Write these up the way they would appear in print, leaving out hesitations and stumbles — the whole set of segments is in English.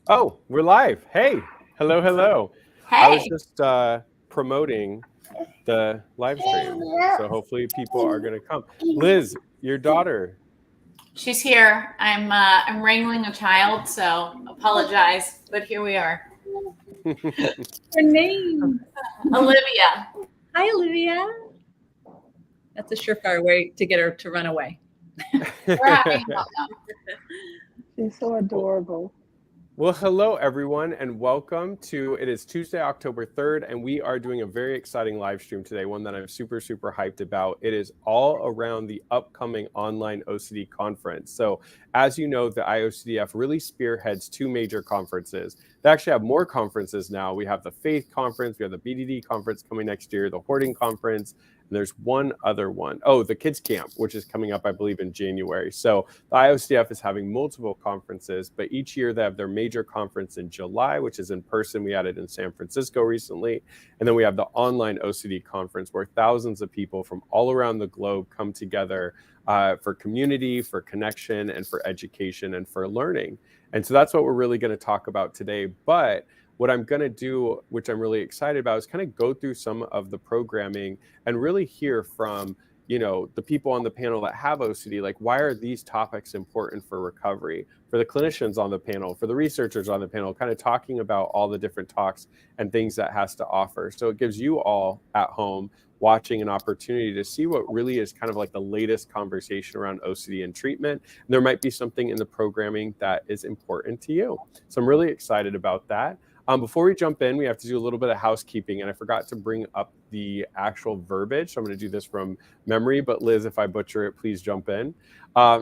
Oh, we're live. Hey, hello, hello. I was Hey, just promoting the live stream, so hopefully people are going to come. Liz, your daughter. she's here. I'm wrangling a child, so apologize, but here we are. Her name. Olivia. Hi, Olivia. That's a surefire way to get her to run away. We're having a meltdown. She's so adorable. Well, hello everyone, and welcome to. It is Tuesday, October 3rd, and we are doing a very exciting live stream today. One that I'm super hyped about. It is all around the upcoming online OCD conference. So, as you know, the IOCDF really spearheads two major conferences. They actually have more conferences now. We have the Faith Conference, we have the BDD Conference coming next year, the Hoarding Conference. And there's one other one. Oh, the Kids Camp, which is coming up, I believe, in January. So the IOCDF is having multiple conferences, but each year they have their major conference in July, which is in person. We had it in San Francisco recently. And then we have the online OCD conference where thousands of people from all around the globe come together for community, for connection, and for education and for learning. And so that's what we're really going to talk about today. But what I'm going to do, which I'm really excited about, is kind of go through some of the programming and really hear from, the people on the panel that have OCD, like why are these topics important for recovery, for the clinicians on the panel, for the researchers on the panel, kind of talking about all the different talks and things that has to offer. So it gives you all at home watching an opportunity to see what really is kind of like the latest conversation around OCD and treatment. And there might be something in the programming that is important to you. So I'm really excited about that. Before we jump in, we have to do a little bit of housekeeping, and I forgot to bring up the actual verbiage. So I'm going to do this from memory, but Liz, if I butcher it, please jump in.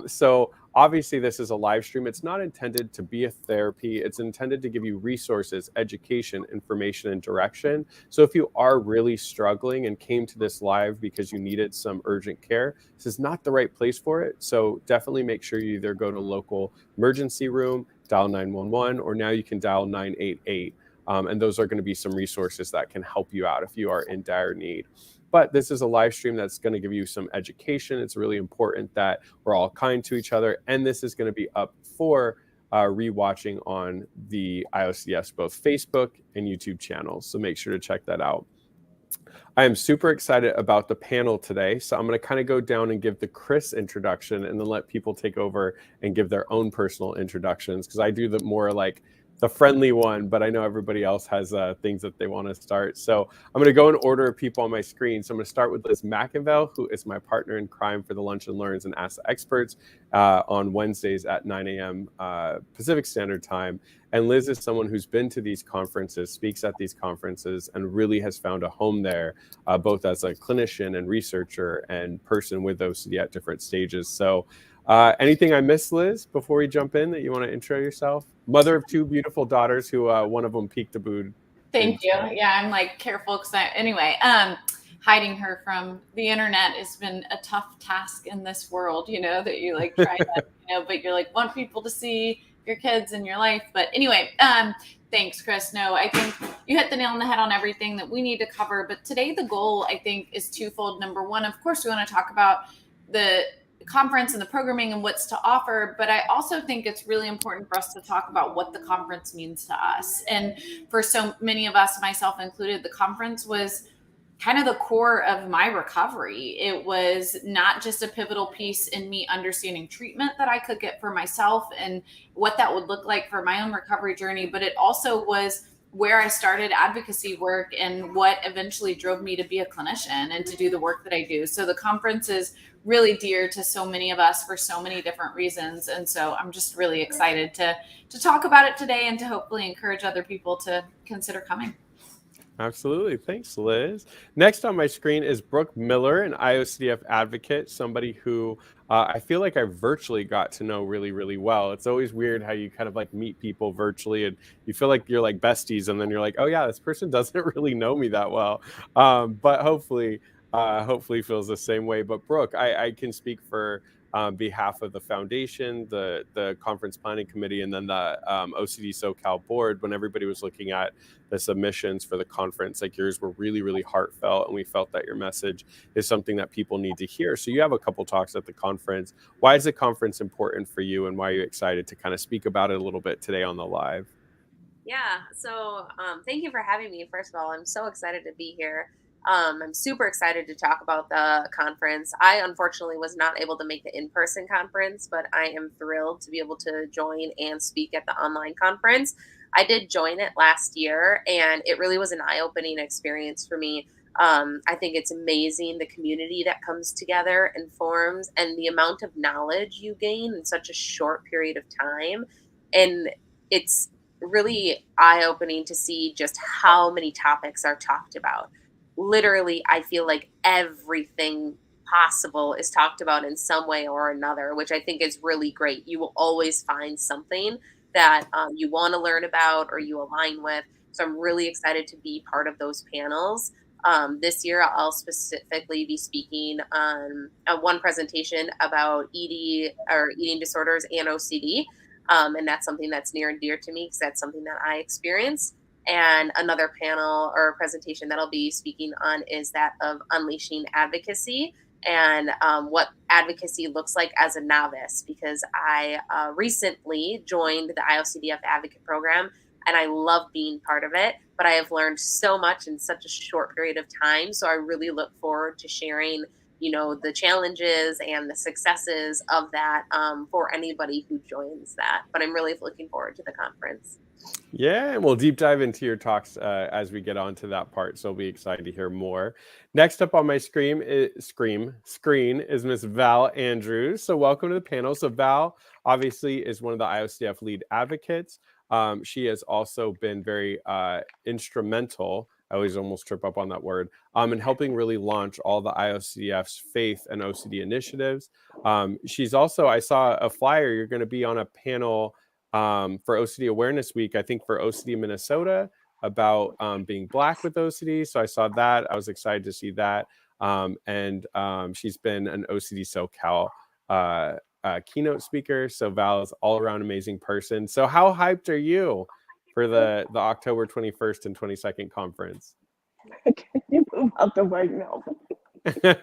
So obviously this is a live stream. It's not intended to be a therapy. It's intended to give you resources, education, information, and direction. So if you are really struggling and came to this live because you needed some urgent care, this is not the right place for it. So definitely make sure you either go to local emergency room, dial 911, or now you can dial 988. And those are going to be some resources that can help you out if you are in dire need. But this is a live stream that's going to give you some education. It's really important that we're all kind to each other. And this is going to be up for rewatching on the IOCS, both Facebook and YouTube channels. So make sure to check that out. I am super excited about the panel today. So I'm going to kind of go down and give the Chris introduction and then let people take over and give their own personal introductions, because I do the more like the friendly one, but I know everybody else has things that they want to start. So I'm going to go in order of people on my screen. So I'm going to start with Liz McInville, who is my partner in crime for the Lunch and Learns and Ask the Experts on Wednesdays at 9 a.m. Pacific Standard Time. And Liz is someone who's been to these conferences, speaks at these conferences, and really has found a home there, both as a clinician and researcher and person with OCD at different stages. So anything I missed, Liz, before we jump in that you want to intro yourself? Mother of two beautiful daughters who one of them peekabooed. Thank you. Yeah, I'm like careful because hiding her from the internet has been a tough task in this world, that you like try to, but you're like want people to see your kids and your life. But anyway, thanks, Chris. No, I think you hit the nail on the head on everything that we need to cover. But today the goal, I think, is twofold. Number one, of course, we want to talk about the conference and the programming and what's to offer, but I also think it's really important for us to talk about what the conference means to us. And for so many of us, myself included, the conference was kind of the core of my recovery. It was not just a pivotal piece in me understanding treatment that I could get for myself and what that would look like for my own recovery journey, but it also was where I started advocacy work and what eventually drove me to be a clinician and to do the work that I do. So the conference is really dear to so many of us for so many different reasons. And so I'm just really excited to talk about it today and to hopefully encourage other people to consider coming. Absolutely. Thanks, Liz. Next on my screen is Brooke Miller, an IOCDF advocate, somebody who I feel like I virtually got to know really, really well. It's always weird how you kind of like meet people virtually and you feel like you're like besties and then you're like, oh yeah, this person doesn't really know me that well. But hopefully feels the same way. But Brooke, I can speak for behalf of the foundation, the conference planning committee, and then the OCD SoCal board. When everybody was looking at the submissions for the conference, like yours were really, really heartfelt, and we felt that your message is something that people need to hear. So you have a couple talks at the conference. Why is the conference important for you, and why are you excited to kind of speak about it a little bit today on the live? Yeah. So thank you for having me. First of all, I'm so excited to be here. I'm super excited to talk about the conference. I unfortunately was not able to make the in-person conference, but I am thrilled to be able to join and speak at the online conference. I did join it last year, and it really was an eye-opening experience for me. I think it's amazing the community that comes together and forms, and the amount of knowledge you gain in such a short period of time. And it's really eye opening to see just how many topics are talked about. Literally, I feel like everything possible is talked about in some way or another, which I think is really great. You will always find something that you want to learn about or you align with. So I'm really excited to be part of those panels. This year, I'll specifically be speaking on one presentation about ED or eating disorders and OCD. And that's something that's near and dear to me because that's something that I experience. And another panel or presentation that I'll be speaking on is that of unleashing advocacy and what advocacy looks like as a novice, because I recently joined the IOCDF Advocate Program and I love being part of it, but I have learned so much in such a short period of time. So I really look forward to sharing the challenges and the successes of that for anybody who joins that. But I'm really looking forward to the conference. Yeah, and we'll deep dive into your talks as we get on to that part. So I'll be excited to hear more. Next up on my screen is Miss Val Andrews. So welcome to the panel. So Val obviously is one of the IOCF lead advocates. She has also been very instrumental. I always almost trip up on that word. In helping really launch all the IOCF's faith and OCD initiatives. She's also, I saw a flyer, you're going to be on a panel for OCD Awareness Week, I think for OCD Minnesota, about being Black with OCD. So I saw that. I was excited to see that. And she's been an OCD SoCal keynote speaker. So Val is all around amazing person. So how hyped are you for the October 21st and 22nd conference? Can you move out the way now? Hey,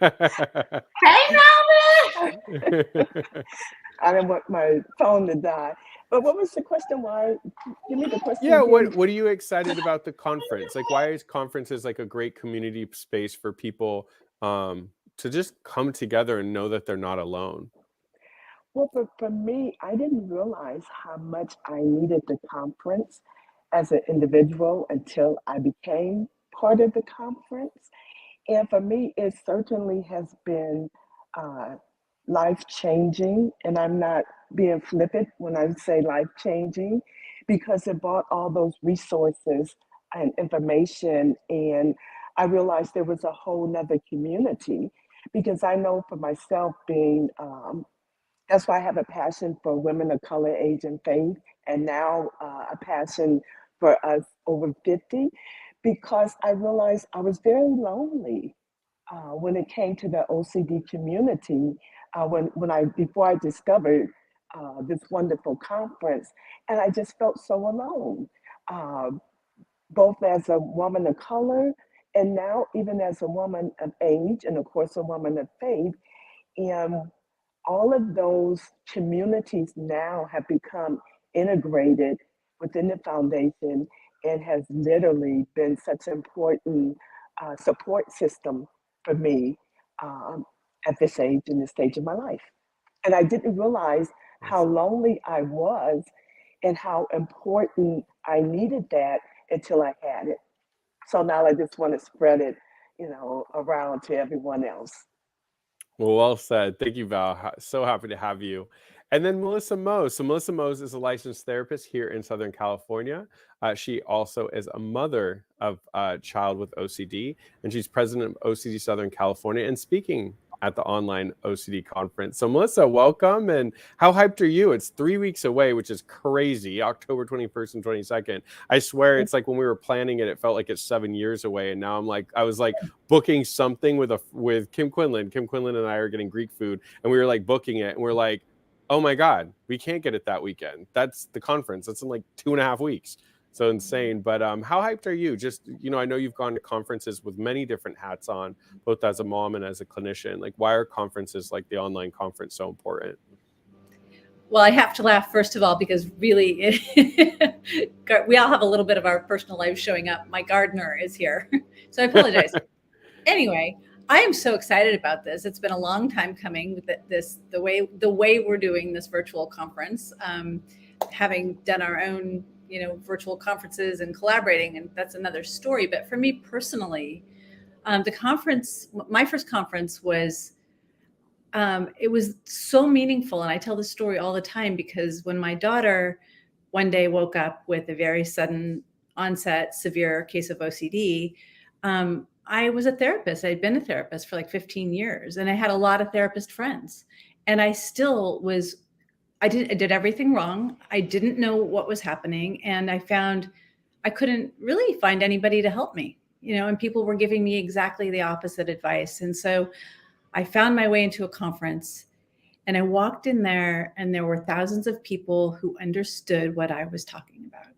Melvin! I didn't want my phone to die. But what was the question? Why? Give me the question. Yeah, again. what are you excited about the conference? Like, why is conferences like a great community space for people to just come together and know that they're not alone? Well, for me, I didn't realize how much I needed the conference as an individual until I became part of the conference. And for me, it certainly has been uh, life changing. And I'm not being flippant when I say life changing because it brought all those resources and information. And I realized there was a whole nother community because I know for myself being, that's why I have a passion for women of color, age, and faith, and now a passion for us over 50, because I realized I was very lonely when it came to the OCD community. When I before I discovered this wonderful conference, and I just felt so alone, uh, both as a woman of color and now even as a woman of age, and of course a woman of faith. And all of those communities now have become integrated within the foundation and has literally been such an important support system for me um, at this age and this stage of my life. And I didn't realize how lonely I was and how important I needed that until I had it. So now I just want to spread it, around to everyone else. Well said. Thank you, Val. So happy to have you. And then Melissa Mose. So Melissa Mose is a licensed therapist here in Southern California. She also is a mother of a child with OCD, and she's president of OCD Southern California and speaking at the online OCD conference. So Melissa, welcome. And how hyped are you? It's 3 weeks away, which is crazy. October 21st and 22nd. I swear it's like when we were planning it, it felt like it's 7 years away. And now I was like booking something with Kim Quinlan. Kim Quinlan and I are getting Greek food, and we were like booking it, and we're like, oh my God, we can't get it that weekend. That's the conference. That's in like 2.5 weeks. So insane. But how hyped are you? Just, I know you've gone to conferences with many different hats on, both as a mom and as a clinician. Like, why are conferences like the online conference so important? Well, I have to laugh first of all, because really we all have a little bit of our personal lives showing up. My gardener is here, so I apologize. Anyway, I am so excited about this. It's been a long time coming with the way we're doing this virtual conference, having done our own, virtual conferences and collaborating, and that's another story. But for me personally, my first conference was, it was so meaningful. And I tell this story all the time because when my daughter one day woke up with a very sudden onset, severe case of OCD, I was a therapist. I'd been a therapist for like 15 years and I had a lot of therapist friends. And I still was, I did everything wrong. I didn't know what was happening. And I found I couldn't really find anybody to help me, and people were giving me exactly the opposite advice. And so I found my way into a conference and I walked in there and there were thousands of people who understood what I was talking about.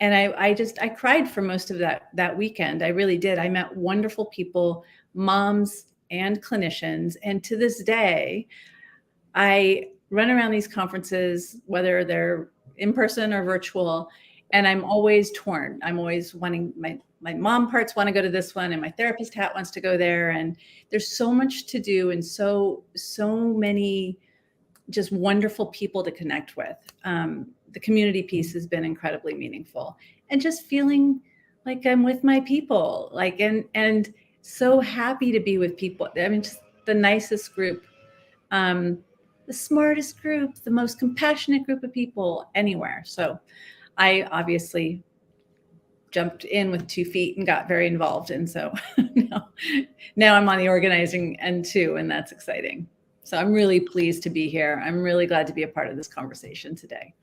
And I cried for most of that weekend. I really did. I met wonderful people, moms and clinicians. And to this day, I run around these conferences, whether they're in person or virtual, and I'm always torn. I'm always wanting, my mom parts want to go to this one and my therapist hat wants to go there. And there's so much to do and so many just wonderful people to connect with. The community piece has been incredibly meaningful, and just feeling like I'm with my people, and so happy to be with people. I mean, just the nicest group, the smartest group, the most compassionate group of people anywhere. So I obviously jumped in with 2 feet and got very involved. And so now I'm on the organizing end too, and that's exciting. So I'm really pleased to be here. I'm really glad to be a part of this conversation today.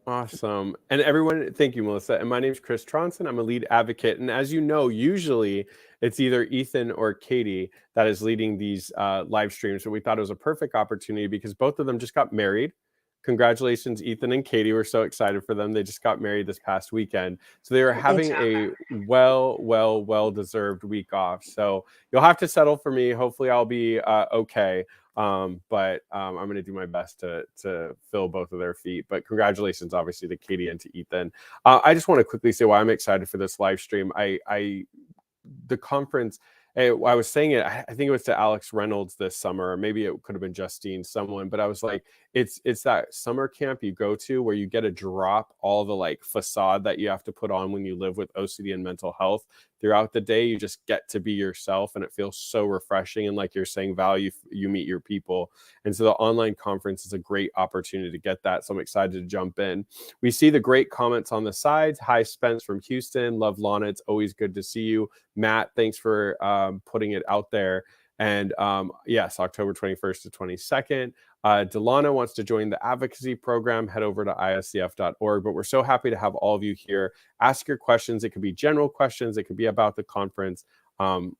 Awesome. And everyone, thank you, Melissa. And my name is Chris Tronson. I'm a lead advocate. And as you know, usually it's either Ethan or Katie that is leading these live streams. So we thought it was a perfect opportunity because both of them just got married. Congratulations, Ethan and Katie. We're so excited for them. They just got married this past weekend. So they are having a well-deserved week off. So you'll have to settle for me. Hopefully I'll be okay. But I'm going to do my best to fill both of their feet. But congratulations, obviously, to Katie and to Ethan. I just want to quickly say why I'm excited for this live stream. The conference, I was saying it, I think it was to Alex Reynolds this summer, or maybe it could have been Justine, someone, but I was like, it's that summer camp you go to where you get to drop all the facade that you have to put on when you live with OCD and mental health throughout the day. You just get to be yourself and it feels so refreshing. And like you're saying, Val, you meet your people. And so the online conference is a great opportunity to get that. So I'm excited to jump in. We see the great comments on the sides. Hi, Spence from Houston. Love Lana. It's always good to see you. Matt, thanks for putting it out there. And yes, October 21st to 22nd. Delana wants to join the advocacy program. Head over to iscf.org. But we're so happy to have all of you here. Ask your questions. It could be general questions. It could be about the conference,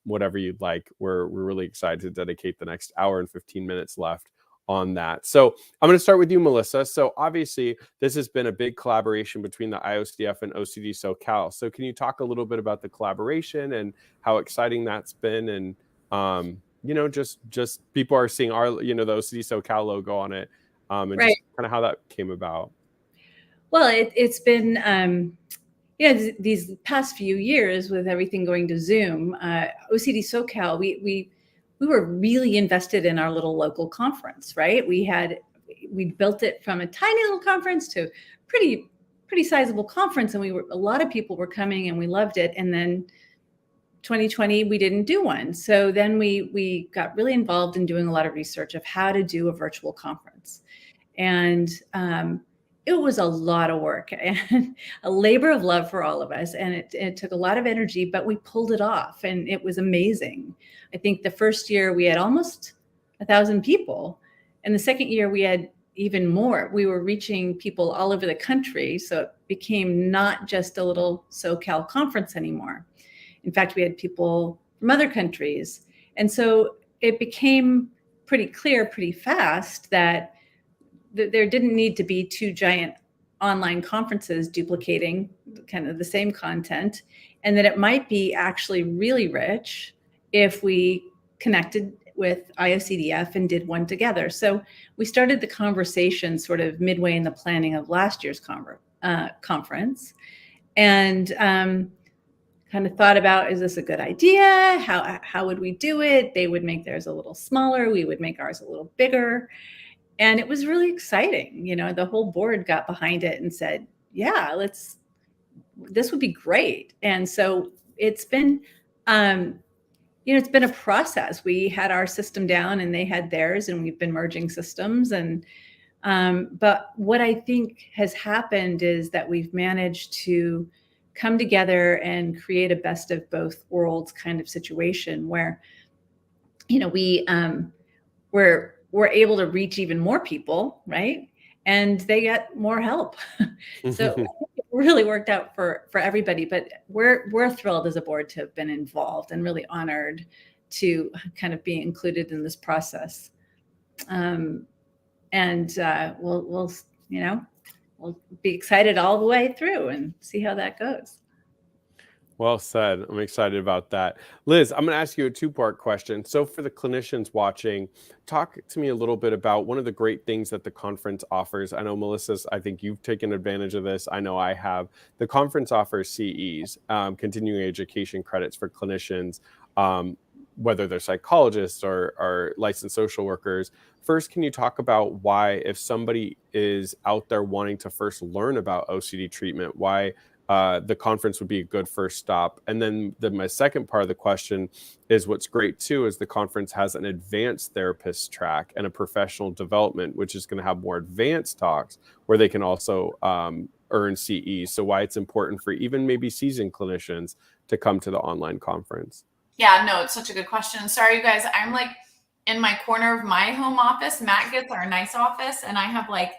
whatever you'd like. We're really excited to dedicate the next hour and 15 minutes left on that. So I'm going to start with you, Melissa. So obviously, this has been a big collaboration between the IOCDF and OCD SoCal. So can you talk a little bit about the collaboration and how exciting that's been? And just people are seeing our, the OCD SoCal logo on it, and right. Just kind of how that came about. Well, it's been, these past few years with everything going to Zoom, OCD SoCal, we were really invested in our little local conference, right? We built it from a tiny little conference to pretty sizable conference, and a lot of people were coming and we loved it. And then 2020, we didn't do one. So then we got really involved in doing a lot of research of how to do a virtual conference. And it was a lot of work and a labor of love for all of us. And it took a lot of energy, but we pulled it off and it was amazing. I think the first year we had almost 1,000 people. And the second year we had even more. We were reaching people all over the country. So it became not just a little SoCal conference anymore. In fact, we had people from other countries. And so it became pretty clear pretty fast that there didn't need to be 2 giant online conferences duplicating kind of the same content, and that it might be actually really rich if we connected with IOCDF and did one together. So we started the conversation sort of midway in the planning of last year's conference. and kind of thought about, is this a good idea? How would we do it? They would make theirs a little smaller. We would make ours a little bigger. And it was really exciting. The whole board got behind it and said, yeah, this would be great. And so it's been, it's been a process. We had our system down and they had theirs, and we've been merging systems. And, but what I think has happened is that we've managed to come together and create a best of both worlds kind of situation where, we're able to reach even more people, right? And they get more help. So I think it really worked out for everybody, but we're thrilled as a board to have been involved and really honored to kind of be included in this process. And we'll be excited all the way through and see how that goes. Well said. I'm excited about that. Liz, I'm going to ask you a two-part question. So for the clinicians watching, talk to me a little bit about one of the great things that the conference offers. I know, Melissa, I think you've taken advantage of this. I know I have. The conference offers CEs, continuing education credits for clinicians, whether they're psychologists or licensed social workers. First, can you talk about why, if somebody is out there wanting to first learn about OCD treatment, why the conference would be a good first stop? And then my second part of the question is, what's great too is the conference has an advanced therapist track and a professional development, which is going to have more advanced talks where they can also earn CEs. So why it's important for even maybe seasoned clinicians to come to the online conference. Yeah, no, it's such a good question. Sorry, you guys, I'm like in my corner of my home office. Matt gets our nice office, and I have like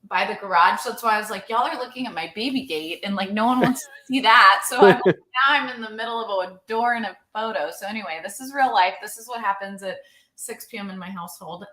by the garage. So that's why I was like, y'all are looking at my baby gate, and like no one wants to see that. So now I'm in the middle of a door and a photo. So anyway, this is real life. This is what happens at 6 p.m. in my household.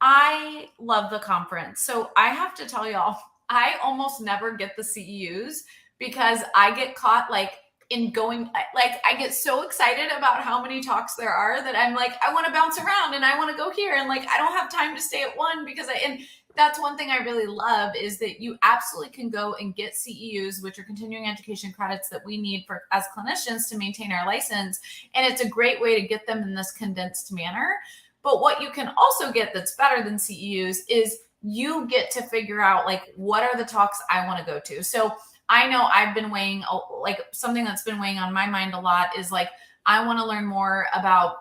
I love the conference. So I have to tell y'all, I almost never get the CEUs because I get caught like in going, like I get so excited about how many talks there are that I'm like, I want to bounce around and I want to go here. And like, I don't have time to stay at one because and that's one thing I really love is that you absolutely can go and get CEUs, which are continuing education credits that we need for as clinicians to maintain our license. And it's a great way to get them in this condensed manner. But what you can also get that's better than CEUs is you get to figure out like, what are the talks I want to go to? So I know I've been weighing, like something that's been weighing on my mind a lot is like, I want to learn more about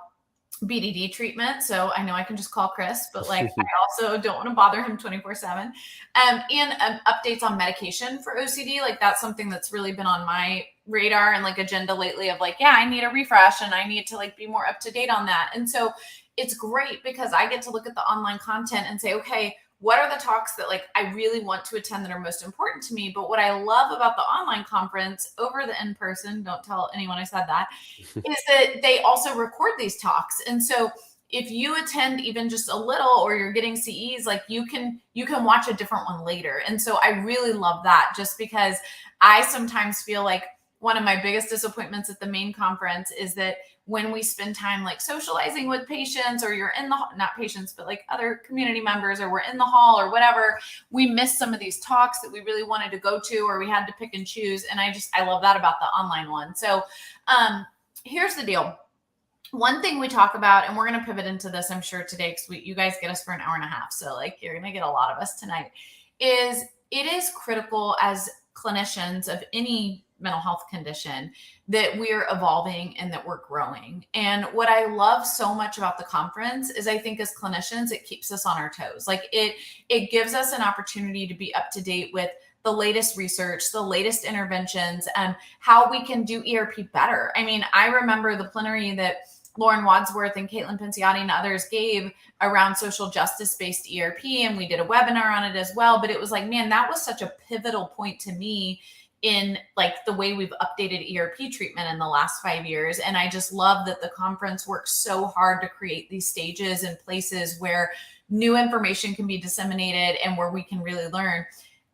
BDD treatment. So I know I can just call Chris, but like, I also don't want to bother him 24/7. And updates on medication for OCD. Like that's something that's really been on my radar and like agenda lately of like, yeah, I need a refresh and I need to like be more up to date on that. And so it's great because I get to look at the online content and say, okay, what are the talks that like I really want to attend that are most important to me? But what I love about the online conference over the in-person, don't tell anyone I said that, is that they also record these talks. And so if you attend even just a little or you're getting CEs, like you can watch a different one later. And so I really love that just because I sometimes feel like one of my biggest disappointments at the main conference is that when we spend time like socializing with patients or you're in the, not patients, but like other community members, or we're in the hall or whatever, we miss some of these talks that we really wanted to go to, or we had to pick and choose. And I love that about the online one. So here's the deal. One thing we talk about, and we're going to pivot into this, I'm sure today, because you guys get us for an hour and a half. So like, you're going to get a lot of us tonight, is it is critical as clinicians of any mental health condition that we're evolving and that we're growing. And what I love so much about the conference is I think as clinicians, it keeps us on our toes. Like it gives us an opportunity to be up to date with the latest research, the latest interventions, and how we can do ERP better. I mean, I remember the plenary that Lauren Wadsworth and Caitlin Pinciotti and others gave around social justice-based ERP, and we did a webinar on it as well. But it was like, man, that was such a pivotal point to me in like the way we've updated ERP treatment in the last 5 years. And I just love that the conference works so hard to create these stages and places where new information can be disseminated and where we can really learn.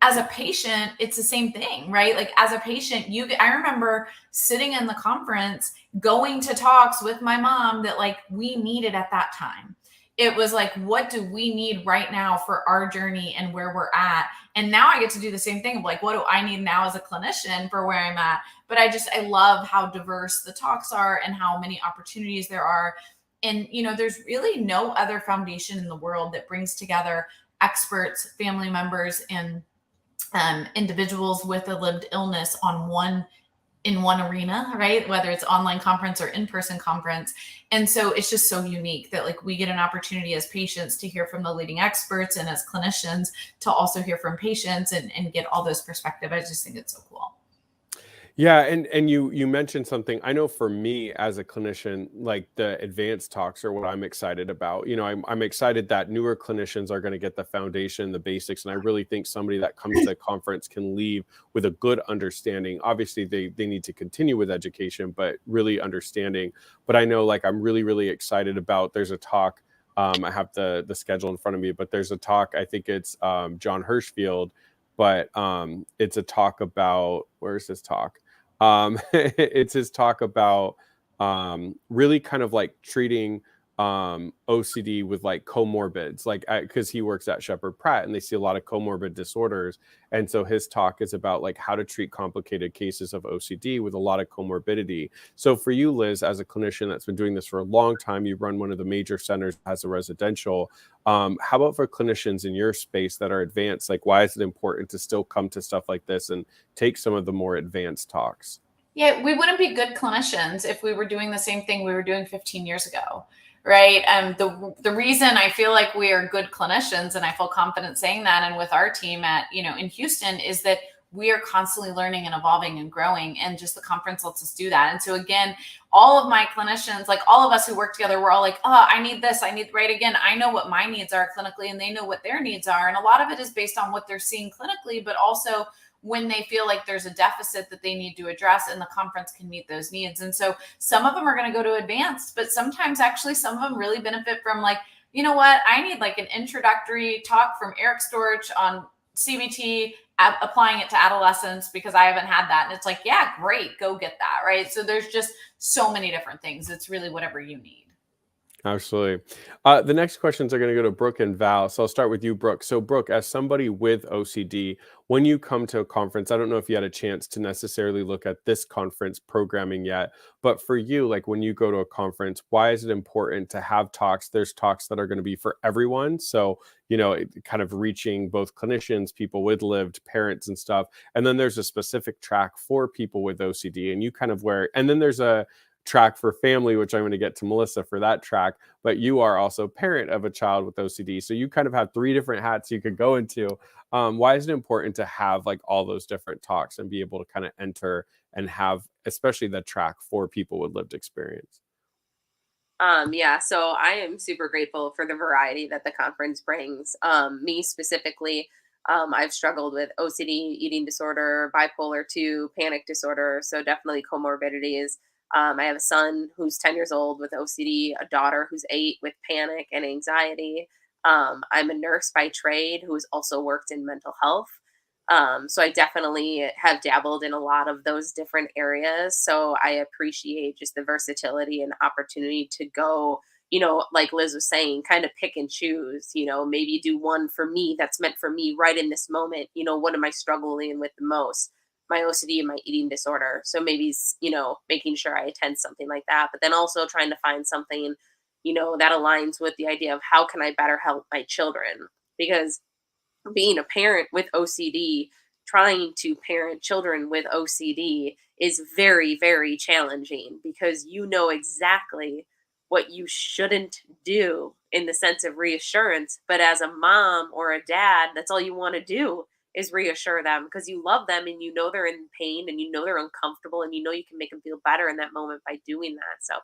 As a patient, it's the same thing, right? Like as a patient, I remember sitting in the conference, going to talks with my mom that like we needed at that time. it was like, what do we need right now for our journey and where we're at? And now I get to do the same thing of like, what do I need now as a clinician for where I'm at? But I love how diverse the talks are and how many opportunities there are. And, there's really no other foundation in the world that brings together experts, family members, and individuals with a lived illness in one arena, right? Whether it's online conference or in-person conference. And so it's just so unique that like we get an opportunity as patients to hear from the leading experts, and as clinicians to also hear from patients and get all those perspectives. I just think it's so cool. Yeah, and you mentioned something. I know for me as a clinician, like the advanced talks are what I'm excited about. I'm excited that newer clinicians are going to get the foundation, the basics, and I really think somebody that comes to the conference can leave with a good understanding. Obviously, they need to continue with education, but really understanding. But I know, like, I'm really, really excited about. There's a talk. I have the schedule in front of me, but there's a talk. I think it's John Hirschfield, but it's a talk about, where's this talk? It's his talk about really kind of like treating OCD with like comorbids, like because he works at Shepherd Pratt and they see a lot of comorbid disorders. And so his talk is about like how to treat complicated cases of OCD with a lot of comorbidity. So for you, Liz, as a clinician that's been doing this for a long time, you run one of the major centers as a residential. How about for clinicians in your space that are advanced? Like, why is it important to still come to stuff like this and take some of the more advanced talks? Yeah, we wouldn't be good clinicians if we were doing the same thing we were doing 15 years ago, right? The reason I feel like we are good clinicians, and I feel confident saying that, and with our team at in Houston, is that we are constantly learning and evolving and growing, and just the conference lets us do that. And so again, all of my clinicians, like all of us who work together, we're all like, oh, I need this, I need, right? Again, I know what my needs are clinically, and they know what their needs are, and a lot of it is based on what they're seeing clinically, but also when they feel like there's a deficit that they need to address, and the conference can meet those needs. And so some of them are going to go to advanced, but sometimes actually some of them really benefit from like, you know what, I need like an introductory talk from Eric Storch on CBT, applying it to adolescents because I haven't had that. And it's like, yeah, great, go get that, right? So there's just so many different things. It's really whatever you need. Absolutely. The next questions are going to go to Brooke and Val. So I'll start with you, Brooke. So Brooke, as somebody with OCD, when you come to a conference, I don't know if you had a chance to necessarily look at this conference programming yet, but for you, like when you go to a conference, why is it important to have talks? There's talks that are going to be for everyone. So, kind of reaching both clinicians, people with lived, parents and stuff. And then there's a specific track for people with OCD, and you kind of and then there's a track for family, which I'm going to get to Melissa for that track, but you are also parent of a child with OCD. So you kind of have three different hats you could go into. Why is it important to have like all those different talks and be able to kind of enter and have, especially the track for people with lived experience? Yeah, so I am super grateful for the variety that the conference brings. Me specifically, I've struggled with OCD, eating disorder, bipolar 2, panic disorder, so definitely comorbidities. I have a son who's 10 years old with OCD, a daughter who's 8 with panic and anxiety. I'm a nurse by trade who has also worked in mental health. So I definitely have dabbled in a lot of those different areas. So I appreciate just the versatility and opportunity to go, like Liz was saying, kind of pick and choose, maybe do one for me that's meant for me right in this moment. What am I struggling with the most? My OCD and my eating disorder. So maybe, making sure I attend something like that, but then also trying to find something, that aligns with the idea of how can I better help my children? Because being a parent with OCD, trying to parent children with OCD is very, very challenging because you know exactly what you shouldn't do in the sense of reassurance. But as a mom or a dad, that's all you want to do is reassure them because you love them and you know they're in pain and you know they're uncomfortable and you know you can make them feel better in that moment by doing that. So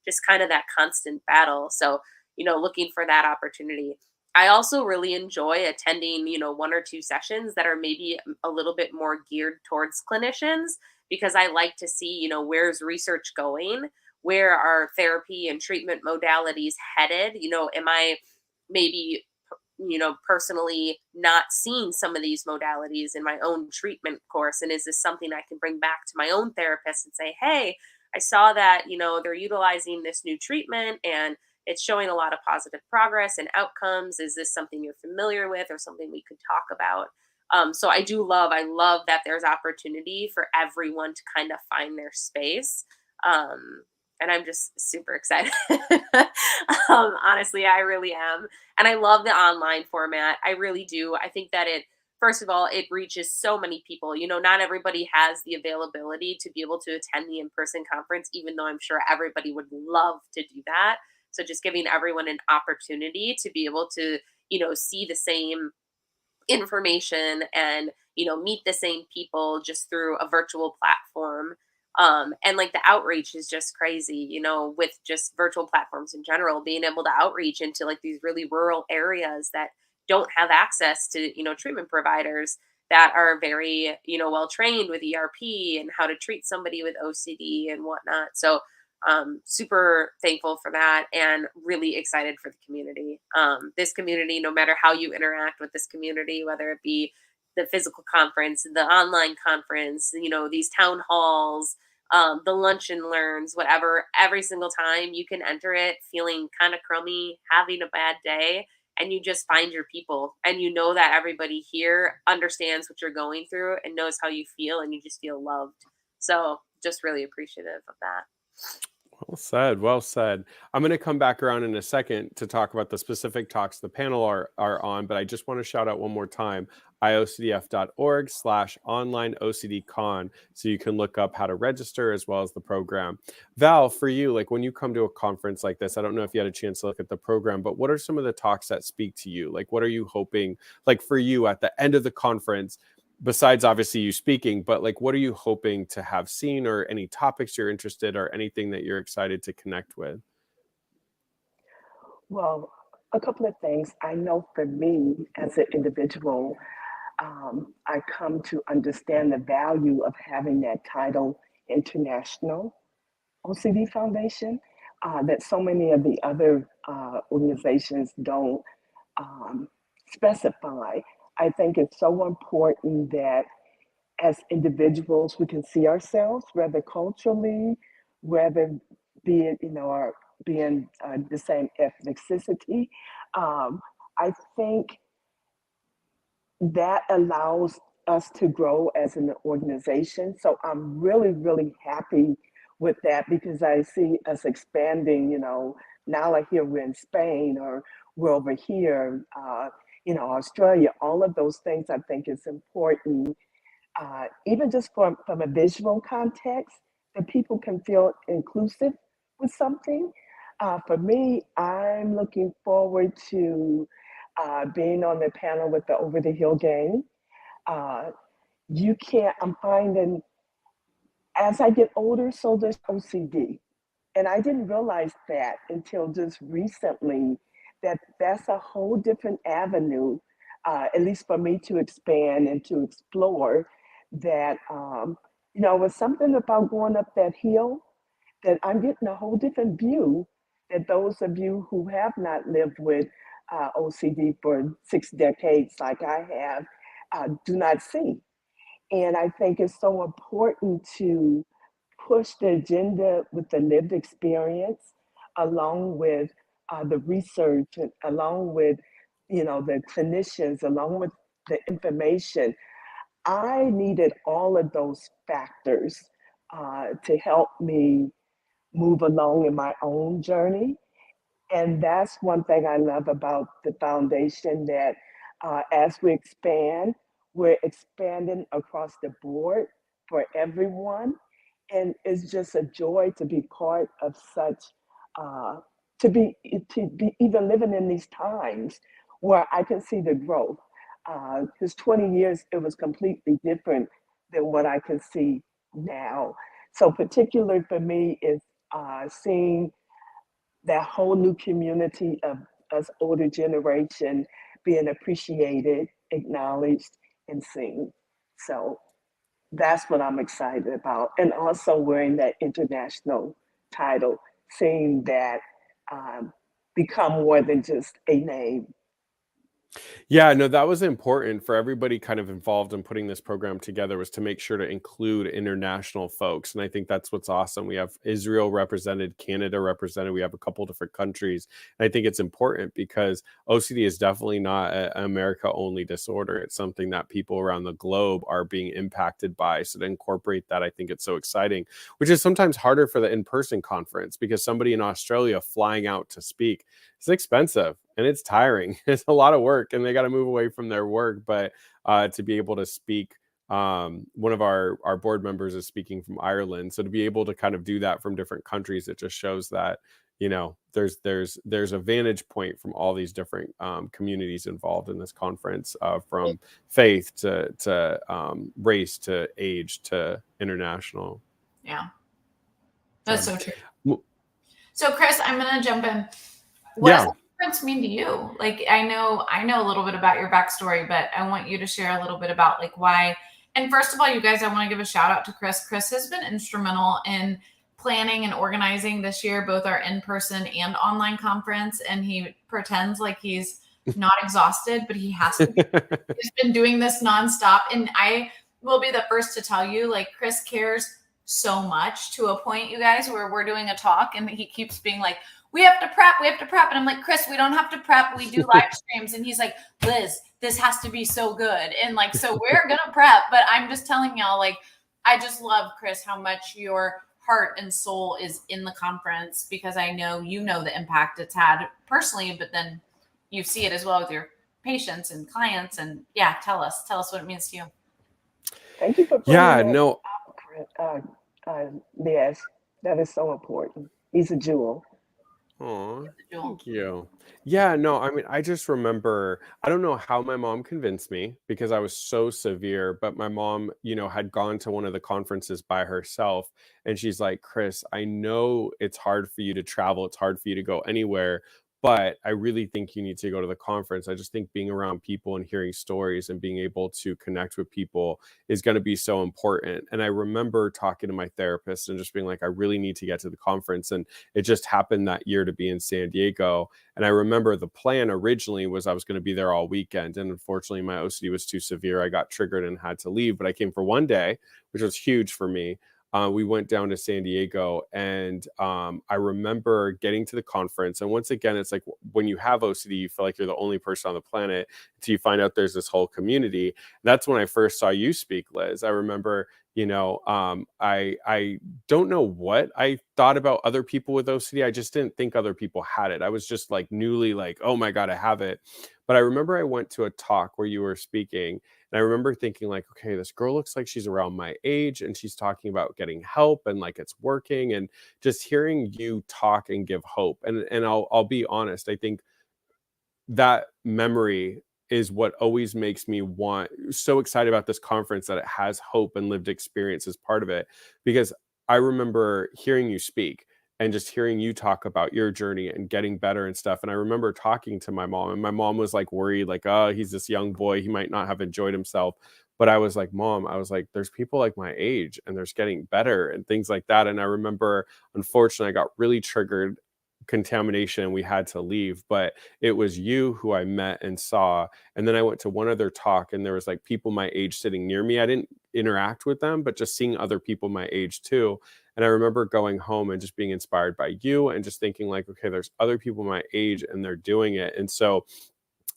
just kind of that constant battle. So, looking for that opportunity. I also really enjoy attending, one or two sessions that are maybe a little bit more geared towards clinicians because I like to see, where's research going? Where are therapy and treatment modalities headed? Am I maybe, personally not seeing some of these modalities in my own treatment course? And is this something I can bring back to my own therapist and say, hey, I saw that, they're utilizing this new treatment and it's showing a lot of positive progress and outcomes. Is this something you're familiar with or something we could talk about? So I love that there's opportunity for everyone to kind of find their space. And I'm just super excited. Honestly, I really am. And I love the online format. I really do. I think that first of all, it reaches so many people. Not everybody has the availability to be able to attend the in person conference, even though I'm sure everybody would love to do that. So just giving everyone an opportunity to be able to, see the same information and meet the same people just through a virtual platform. And like the outreach is just crazy, with just virtual platforms in general, being able to outreach into like these really rural areas that don't have access to treatment providers that are very well trained with ERP and how to treat somebody with OCD and whatnot. So super thankful for that and really excited for the community. This community, no matter how you interact with this community, whether it be the physical conference, the online conference, these town halls, the lunch and learns, whatever, every single time you can enter it feeling kind of crummy, having a bad day, and you just find your people and that everybody here understands what you're going through and knows how you feel and you just feel loved. So just really appreciative of that. Well said. Well said. I'm going to come back around in a second to talk about the specific talks the panel are on, but I just want to shout out one more time, iocdf.org/online OCDcon, so you can look up how to register as well as the program. Val, for you, like when you come to a conference like this, I don't know if you had a chance to look at the program, but what are some of the talks that speak to you? Like, what are you hoping, like for you at the end of the conference, besides obviously you speaking, but like what are you hoping to have seen, or any topics you're interested, or anything that you're excited to connect with? Well, a couple of things. I know for me as an individual, I come to understand the value of having that title, International OCD Foundation, that so many of the other organizations don't um, specify. I think it's so important that as individuals we can see ourselves, whether culturally, whether be it, or being the same ethnicity. Um, I think that allows us to grow as an organization. So I'm really, really happy with that because I see us expanding, now like here we're in Spain or we're over here, Australia, all of those things I think is important, even just from a visual context, that people can feel inclusive with something. For me, I'm looking forward to being on the panel with the Over the Hill Gang. Uh, I'm finding as I get older, so does OCD. And I didn't realize that until just recently, that that's a whole different avenue, at least for me to expand and to explore. That, was something about going up that hill that I'm getting a whole different view that those of you who have not lived with OCD for 6 decades like I have do not see. And I think it's so important to push the agenda with the lived experience, along with the research, and along with, the clinicians, along with the information. I needed all of those factors to help me move along in my own journey. And that's one thing I love about the foundation, that as we expand, we're expanding across the board for everyone. And it's just a joy to be part of such, uh, to be even living in these times where I can see the growth. Because 20 years, it was completely different than what I can see now. So particularly for me is seeing that whole new community of us older generation being appreciated, acknowledged, and seen. So that's what I'm excited about. And also wearing that international title, seeing that become more than just a name. Yeah, no, that was important for everybody kind of involved in putting this program together, was to make sure to include international folks. And I think that's what's awesome. We have Israel represented, Canada represented. We have a couple different countries. And I think it's important because OCD is definitely not an America only disorder. It's something that people around the globe are being impacted by. So to incorporate that, I think it's so exciting, which is sometimes harder for the in-person conference because somebody in Australia flying out to speak, it's expensive and it's tiring. It's a lot of work and they got to move away from their work. But to be able to speak, one of our board members is speaking from Ireland. So to be able to kind of do that from different countries, it just shows that, there's a vantage point from all these different communities involved in this conference, from faith to race to age to international. Yeah, that's so true. So Chris, I'm going to jump in. What does the conference mean to you? Like, I know a little bit about your backstory, but I want you to share a little bit about like why. And first of all, you guys, I want to give a shout out to Chris. Chris has been instrumental in planning and organizing this year, both our in-person and online conference. And he pretends like he's not exhausted, but he has to be. He's been doing this nonstop. And I will be the first to tell you, like, Chris cares so much, to a point, you guys, where we're doing a talk and he keeps being like, we have to prep. And I'm like, Chris, we don't have to prep. We do live streams. And he's like, Liz, this has to be so good. And like, so we're going to prep. But I'm just telling y'all, like, I just love, Chris, how much your heart and soul is in the conference, because I know the impact it's had personally, but then you see it as well with your patients and clients. And yeah, tell us what it means to you. Thank you for putting Liz. That is so important. He's a jewel. Oh, thank you. Yeah, no, I mean, I just remember, I don't know how my mom convinced me because I was so severe, but my mom, had gone to one of the conferences by herself. And she's like, Chris, I know it's hard for you to travel. It's hard for you to go anywhere, but I really think you need to go to the conference. I just think being around people and hearing stories and being able to connect with people is going to be so important. And I remember talking to my therapist and just being like, I really need to get to the conference. And it just happened that year to be in San Diego. And I remember the plan originally was I was going to be there all weekend. And unfortunately, my OCD was too severe. I got triggered and had to leave, but I came for one day, which was huge for me. We went down to San Diego, and I remember getting to the conference. And once again, it's like when you have OCD, you feel like you're the only person on the planet until you find out there's this whole community. That's when I first saw you speak, Liz. I remember, I don't know what I thought about other people with OCD. I just didn't think other people had it. I was just like newly like, oh my God, I have it. But I remember I went to a talk where you were speaking. And I remember thinking like, okay, this girl looks like she's around my age and she's talking about getting help and like it's working, and just hearing you talk and give hope. And I'll be honest, I think that memory is what always makes me so excited about this conference, that it has hope and lived experience as part of it. Because I remember hearing you speak and just hearing you talk about your journey and getting better and stuff. And I remember talking to my mom, and my mom was like worried, like, oh, he's this young boy, he might not have enjoyed himself. But I was like, Mom, I was like, there's people like my age and there's getting better and things like that. And I remember, unfortunately, I got really triggered, contamination, and we had to leave. But it was you who I met and saw. And then I went to one other talk, and there was like people my age sitting near me. I didn't interact with them, but just seeing other people my age too. And I remember going home and just being inspired by you and just thinking like, okay, there's other people my age and they're doing it. And so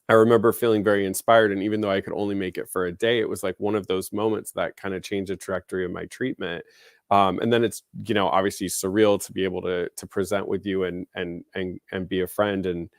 I remember feeling very inspired. And even though I could only make it for a day, it was like one of those moments that kind of changed the trajectory of my treatment. And then it's, obviously surreal to be able to present with you and be a friend and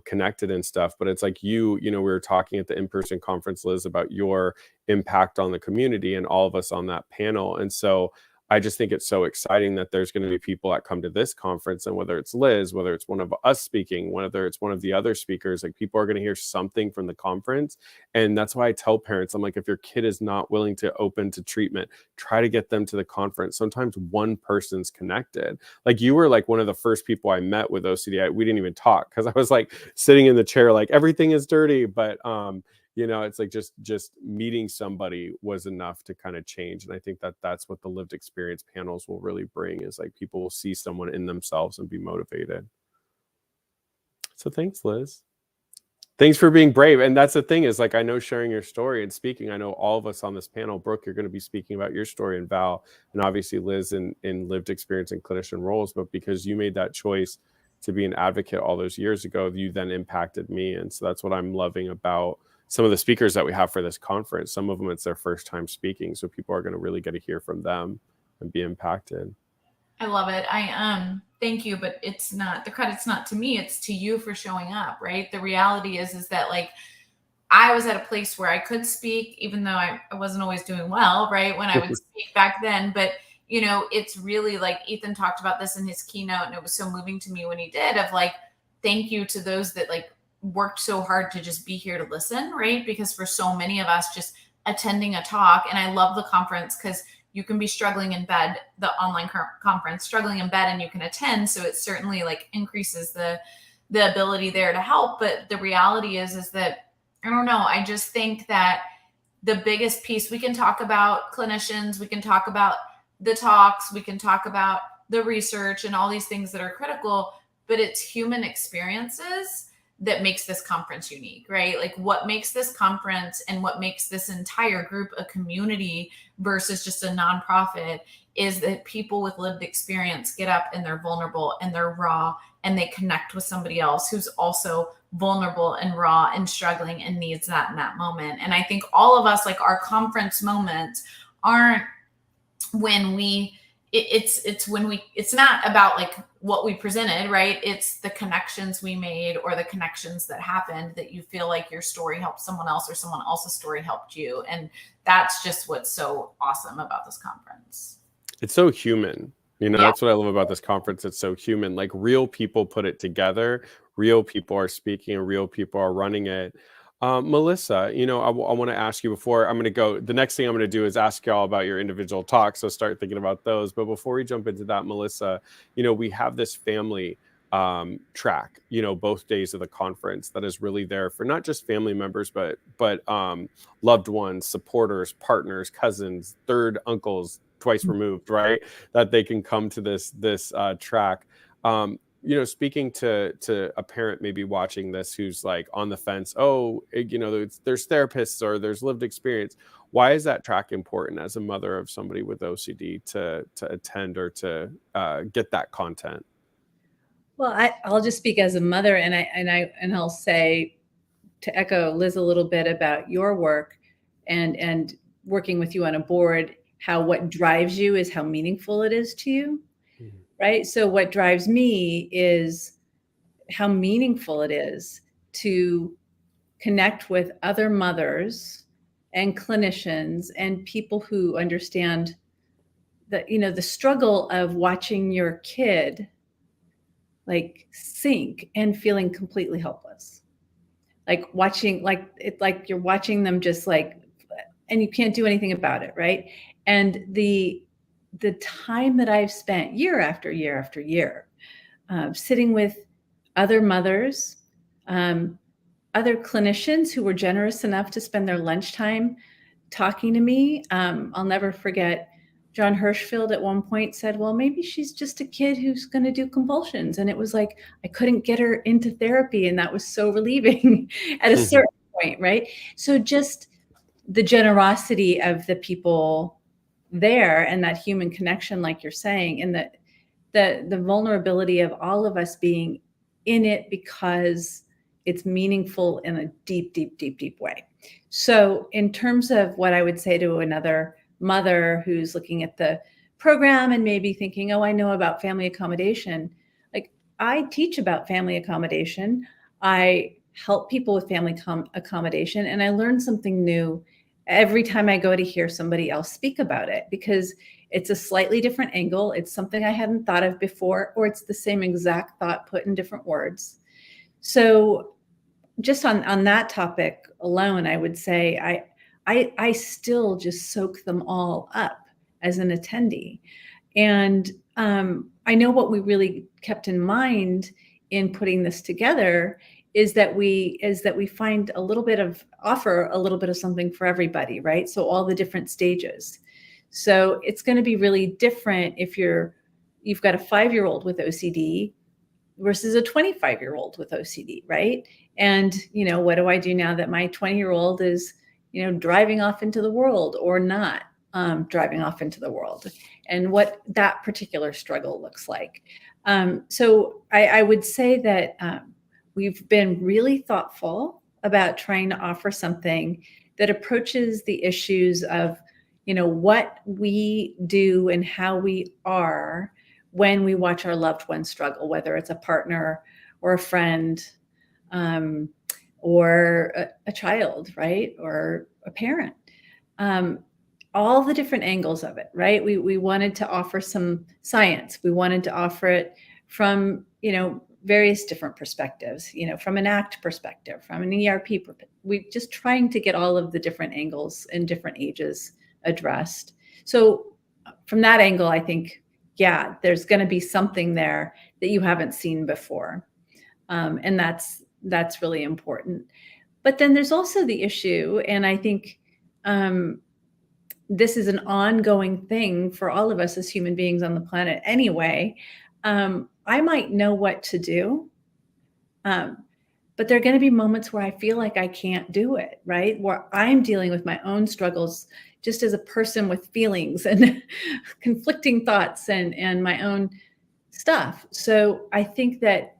connected and stuff. But it's like we were talking at the in-person conference, Liz, about your impact on the community and all of us on that panel. And so I just think it's so exciting that there's going to be people that come to this conference, and whether it's Liz, whether it's one of us speaking, whether it's one of the other speakers, like people are going to hear something from the conference. And that's why I tell parents, I'm like, if your kid is not willing to open to treatment, try to get them to the conference. Sometimes one person's connected. Like you were like one of the first people I met with OCD. We didn't even talk because I was like sitting in the chair, like everything is dirty. But it's like just meeting somebody was enough to kind of change. And I think that's what the lived experience panels will really bring, is like people will see someone in themselves and be motivated. So thanks, Liz. Thanks for being brave. And that's the thing is, like, I know sharing your story and speaking, I know all of us on this panel, Brooke, you're going to be speaking about your story, and Val, and obviously Liz in lived experience and clinician roles, but because you made that choice to be an advocate all those years ago, you then impacted me. And so that's what I'm loving about some of the speakers that we have for this conference. Some of them, it's their first time speaking. So people are going to really get to hear from them and be impacted. I love it. Thank you, but it's not, the credit's not to me, it's to you for showing up, right? The reality is that, like, I was at a place where I could speak, even though I wasn't always doing well, right? When I would speak back then, but you know, it's really like Ethan talked about this in his keynote, and it was so moving to me when he did, of like, thank you to those that like worked so hard to just be here to listen, right? Because for so many of us, just attending a talk, and I love the conference because you can be struggling in bed, the online conference, struggling in bed, and you can attend. So it certainly like increases the ability there to help. But the reality is that, I don't know, I just think that the biggest piece, we can talk about clinicians, we can talk about the talks, we can talk about the research and all these things that are critical, but it's human experiences that makes this conference unique, right? Like what makes this conference and what makes this entire group a community versus just a nonprofit is that people with lived experience get up and they're vulnerable and they're raw and they connect with somebody else who's also vulnerable and raw and struggling and needs that in that moment. And I think all of us, like our conference moments aren't when we, it's when we, it's not about like what we presented, right? It's the connections we made or the connections that happened that you feel like your story helped someone else or someone else's story helped you. And that's just what's so awesome about this conference. It's so human. You know, that's what I love about this conference. It's so human. Like real people put it together. Real people are speaking and real people are running it. Melissa, you know, I want to ask you before I'm going to go. The next thing I'm going to do is ask y'all about your individual talks. So start thinking about those. But before we jump into that, Melissa, you know, we have this family track, you know, both days of the conference that is really there for not just family members, but loved ones, supporters, partners, cousins, third uncles, twice removed, right? That they can come to this track. You know, speaking to a parent maybe watching this who's like on the fence, oh, you know, there's therapists or there's lived experience. Why is that track important as a mother of somebody with OCD to attend or to get that content? Well, I'll just speak as a mother, and I'll say, to echo Liz a little bit about your work and working with you on a board, how what drives you is how meaningful it is to you. Right. So what drives me is how meaningful it is to connect with other mothers and clinicians and people who understand that, you know, the struggle of watching your kid like sink and feeling completely helpless, like watching, like you're watching them just like, and you can't do anything about it. Right. And the time that I've spent year after year after year, sitting with other mothers, other clinicians who were generous enough to spend their lunchtime talking to me. I'll never forget John Hirschfield at one point said, well, maybe she's just a kid who's going to do compulsions. And it was like, I couldn't get her into therapy. And that was so relieving at a certain point, right? So just the generosity of the people there and that human connection, like you're saying, and the vulnerability of all of us being in it because it's meaningful in a deep, deep, deep, deep way. So in terms of what I would say to another mother who's looking at the program and maybe thinking, oh, I know about family accommodation. Like I teach about family accommodation. I help people with family accommodation, and I learn something new every time I go to hear somebody else speak about it, because it's a slightly different angle. It's something I hadn't thought of before, or it's the same exact thought put in different words. So just on that topic alone, I would say I still just soak them all up as an attendee. And I know what we really kept in mind in putting this together is that we find offer a little bit of something for everybody, right? So all the different stages. So it's going to be really different if you've got a 5-year-old with OCD versus a 25-year-old with OCD, right? And, what do I do now that my 20-year-old is, driving off into the world or not driving off into the world, and what that particular struggle looks like. So I would say that we've been really thoughtful about trying to offer something that approaches the issues of, what we do and how we are when we watch our loved ones struggle, whether it's a partner or a friend, or a child, right? Or a parent. All the different angles of it, right? We wanted to offer some science. We wanted to offer it from, various different perspectives, from an ACT perspective, from an ERP. We just trying to get all of the different angles in different ages addressed. So from that angle, I think, yeah, there's going to be something there that you haven't seen before. And that's really important. But then there's also the issue, and I think this is an ongoing thing for all of us as human beings on the planet anyway. I might know what to do, but there are going to be moments where I feel like I can't do it, right? Where I'm dealing with my own struggles just as a person with feelings and conflicting thoughts and my own stuff. So I think that,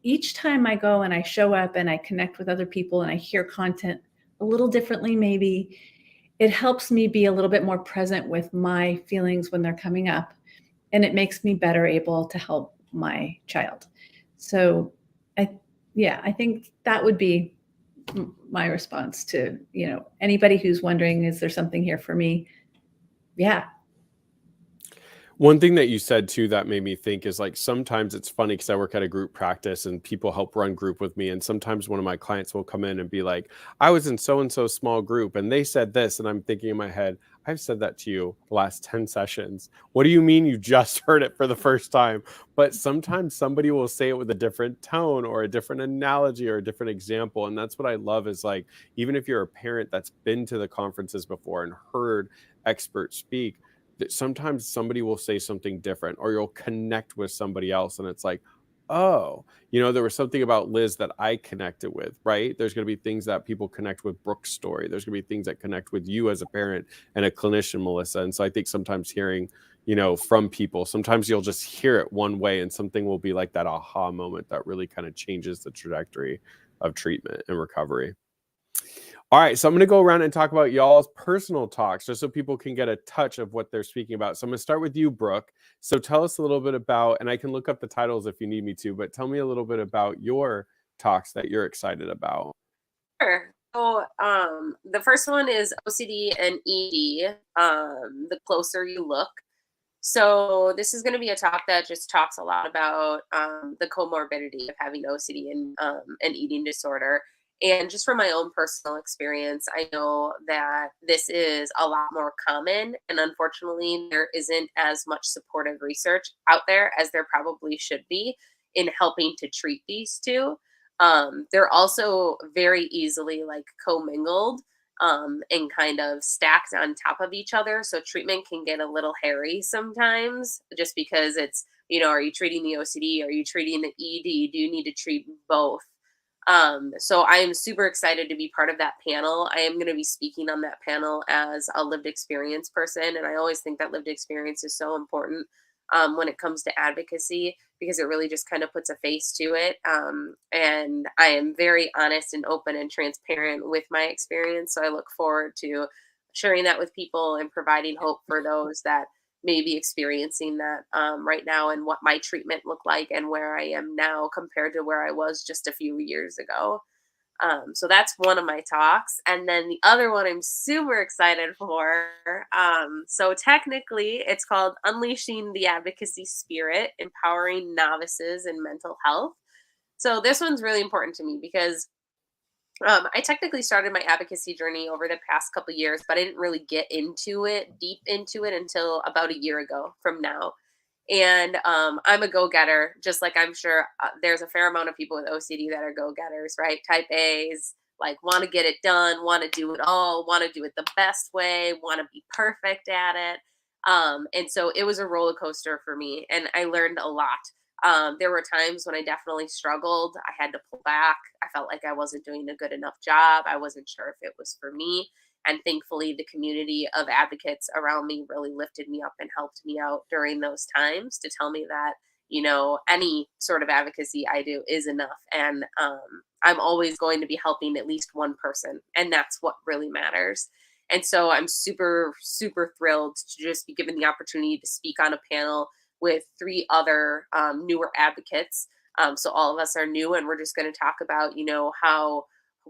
each time I go and I show up and I connect with other people and I hear content a little differently, maybe it helps me be a little bit more present with my feelings when they're coming up, and it makes me better able to help my child. So I think that would be my response to, anybody who's wondering, is there something here for me? Yeah. One thing that you said too that made me think is like sometimes it's funny because I work at a group practice and people help run group with me. And sometimes one of my clients will come in and be like, I was in so-and-so small group and they said this. And I'm thinking in my head, I've said that to you the last 10 sessions. What do you mean you just heard it for the first time? But sometimes somebody will say it with a different tone or a different analogy or a different example. And that's what I love is like, even if you're a parent that's been to the conferences before and heard experts speak, that sometimes somebody will say something different or you'll connect with somebody else. And it's like, oh, there was something about Liz that I connected with, right? There's going to be things that people connect with Brooke's story. There's going to be things that connect with you as a parent and a clinician, Melissa. And so I think sometimes hearing, from people, sometimes you'll just hear it one way and something will be like that aha moment that really kind of changes the trajectory of treatment and recovery. All right, so I'm going to go around and talk about y'all's personal talks just so people can get a touch of what they're speaking about. So I'm going to start with you, Brooke. So tell us a little bit about, and I can look up the titles if you need me to, but tell me a little bit about your talks that you're excited about. Sure. So the first one is OCD and ED, the closer you look. So this is going to be a talk that just talks a lot about the comorbidity of having OCD and an eating disorder. And just from my own personal experience, I know that this is a lot more common. And unfortunately, there isn't as much supportive research out there as there probably should be in helping to treat these two. They're also very easily like commingled and kind of stacked on top of each other. So treatment can get a little hairy sometimes just because it's, are you treating the OCD? Are you treating the ED? Do you need to treat both? So I am super excited to be part of that panel. I am going to be speaking on that panel as a lived experience person. And I always think that lived experience is so important when it comes to advocacy because it really just kind of puts a face to it. And I am very honest and open and transparent with my experience. So I look forward to sharing that with people and providing hope for those that may be experiencing that right now and what my treatment looked like and where I am now compared to where I was just a few years ago. So that's one of my talks. And then the other one I'm super excited for. So technically it's called Unleashing the Advocacy Spirit, Empowering Novices in Mental Health. So this one's really important to me because I technically started my advocacy journey over the past couple of years, but I didn't really get deep into it until about a year ago from now. And I'm a go-getter, just like I'm sure there's a fair amount of people with OCD that are go-getters, right? Type A's, like want to get it done, want to do it all, want to do it the best way, want to be perfect at it. And so it was a roller coaster for me, and I learned a lot There were times when I definitely struggled. I had to pull back. I felt like I wasn't doing a good enough job. I wasn't sure if it was for me. And thankfully, the community of advocates around me really lifted me up and helped me out during those times to tell me that, any sort of advocacy I do is enough. And I'm always going to be helping at least one person. And that's what really matters. And so I'm super, super thrilled to just be given the opportunity to speak on a panel with 3 other newer advocates. So all of us are new, and we're just going to talk about, how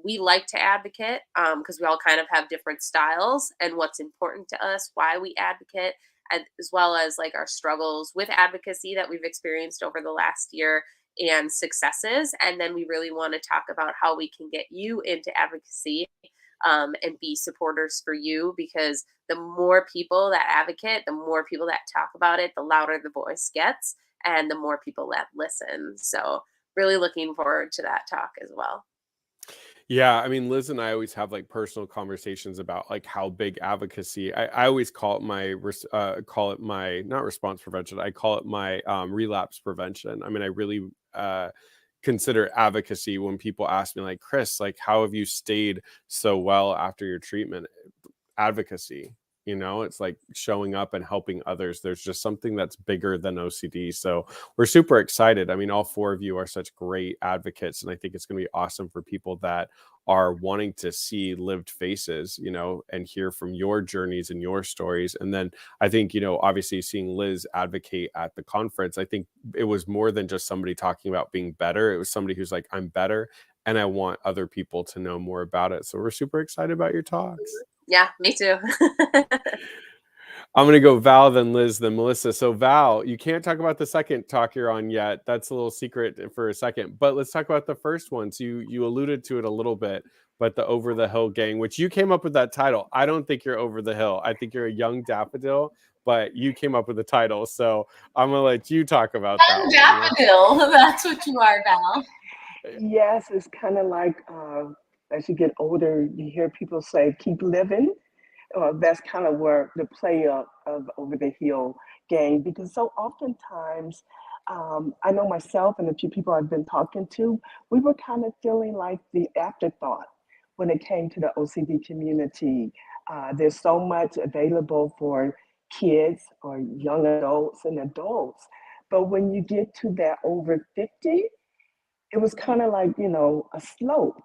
we like to advocate, because we all kind of have different styles and what's important to us, why we advocate, as well as like our struggles with advocacy that we've experienced over the last year and successes. And then we really want to talk about how we can get you into advocacy, and be supporters for you, because the more people that advocate, the more people that talk about it, the louder the voice gets and the more people that listen. So really looking forward to that talk as well. Yeah, I mean, Liz and I always have like personal conversations about like how big advocacy. I always call it call it my not response prevention. I call it my relapse prevention. I mean, I really consider advocacy when people ask me like, Chris, like, how have you stayed so well after your treatment? Advocacy. It's like showing up and helping others. There's just something that's bigger than OCD. So we're super excited. I mean, all 4 of you are such great advocates, and I think it's going to be awesome for people that are wanting to see lived faces, and hear from your journeys and your stories. And then I think, obviously seeing Liz advocate at the conference, I think it was more than just somebody talking about being better. It was somebody who's like, I'm better, and I want other people to know more about it. So we're super excited about your talks. Yeah, me too. I'm going to go Val, then Liz, then Melissa. So Val, you can't talk about the second talk you're on yet. That's a little secret for a second. But let's talk about the first one. So you alluded to it a little bit, but the Over the Hill Gang, which you came up with that title. I don't think you're over the hill. I think you're a young daffodil, but you came up with the title. So I'm going to let you talk about that one. Daffodil. That's what you are, Val. Yes, it's kind of like as you get older, you hear people say, keep living. That's kind of where the play of Over the Hill Gang, because so oftentimes, I know myself and a few people I've been talking to, we were kind of feeling like the afterthought when it came to the OCD community. There's so much available for kids or young adults and adults. But when you get to that over 50, it was kind of like, a slope.